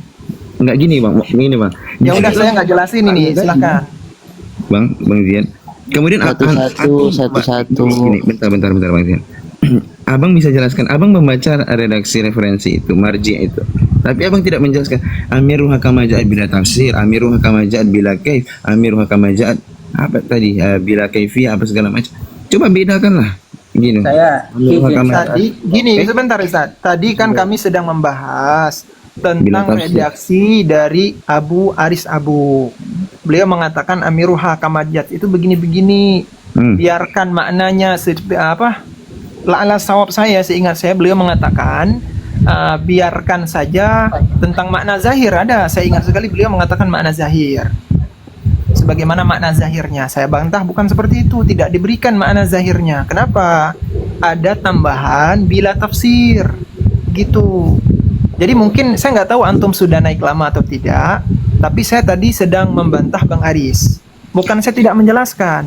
Enggak gini Bang, begini Bang. Ya udah saya nggak jelasin ini, silakan. Bang Zian. Kemudian Satu-satu. Ini bentar Bang Zian. Abang bisa jelaskan, Abang membaca redaksi referensi itu, marji itu. Tapi Abang tidak menjelaskan amiruha kama ja'at bila tafsir, amiruha kama ja'at bila kaif, amiruha kama ja'at apa tadi bila kaifiyah apa segala macam. Coba bedakanlah. Gini. Gini, sebentar Ustaz. Tadi kan kami sedang membahas tentang redaksi dari Abu Aris Abu. Beliau mengatakan amiruha kama ja'at itu begini-begini. Biarkan maknanya la'ala sawab saya, seingat saya beliau mengatakan biarkan saja tentang makna zahir. Saya ingat sekali beliau mengatakan makna zahir sebagaimana makna zahirnya. Saya bantah bukan seperti itu, tidak diberikan makna zahirnya. Kenapa? Ada tambahan bila tafsir gitu. Jadi mungkin saya nggak tahu antum sudah naik lama atau tidak, tapi saya tadi sedang membantah Bang Aris, bukan saya tidak menjelaskan.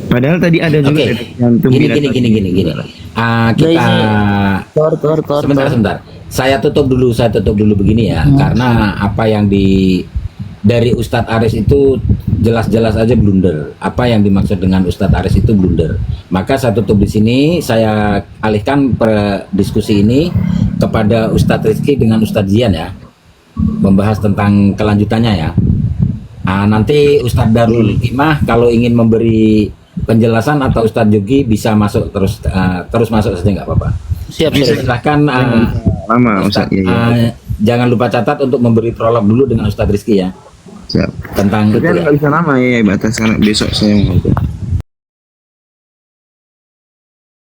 Padahal tadi ada juga gini. Kita sebentar. Saya tutup dulu begini ya, karena apa yang dari Ustadz Aris itu jelas-jelas aja blunder. Apa yang dimaksud dengan Ustadz Aris itu blunder. Maka saya tutup di sini, saya alihkan diskusi ini kepada Ustadz Rizky dengan Ustadz Zian ya, membahas tentang kelanjutannya ya. Nanti Ustadz Darul Hikmah kalau ingin memberi penjelasan atau Ustadz Jogi bisa masuk terus masuk saja nggak apa-apa. Siap. Silahkan lama Ustadz. Jangan lupa catat untuk memberi prolog dulu dengan Ustadz Rizky ya. Siap. Tentang tapi nggak bisa lama ya, batas karena besok saya mau.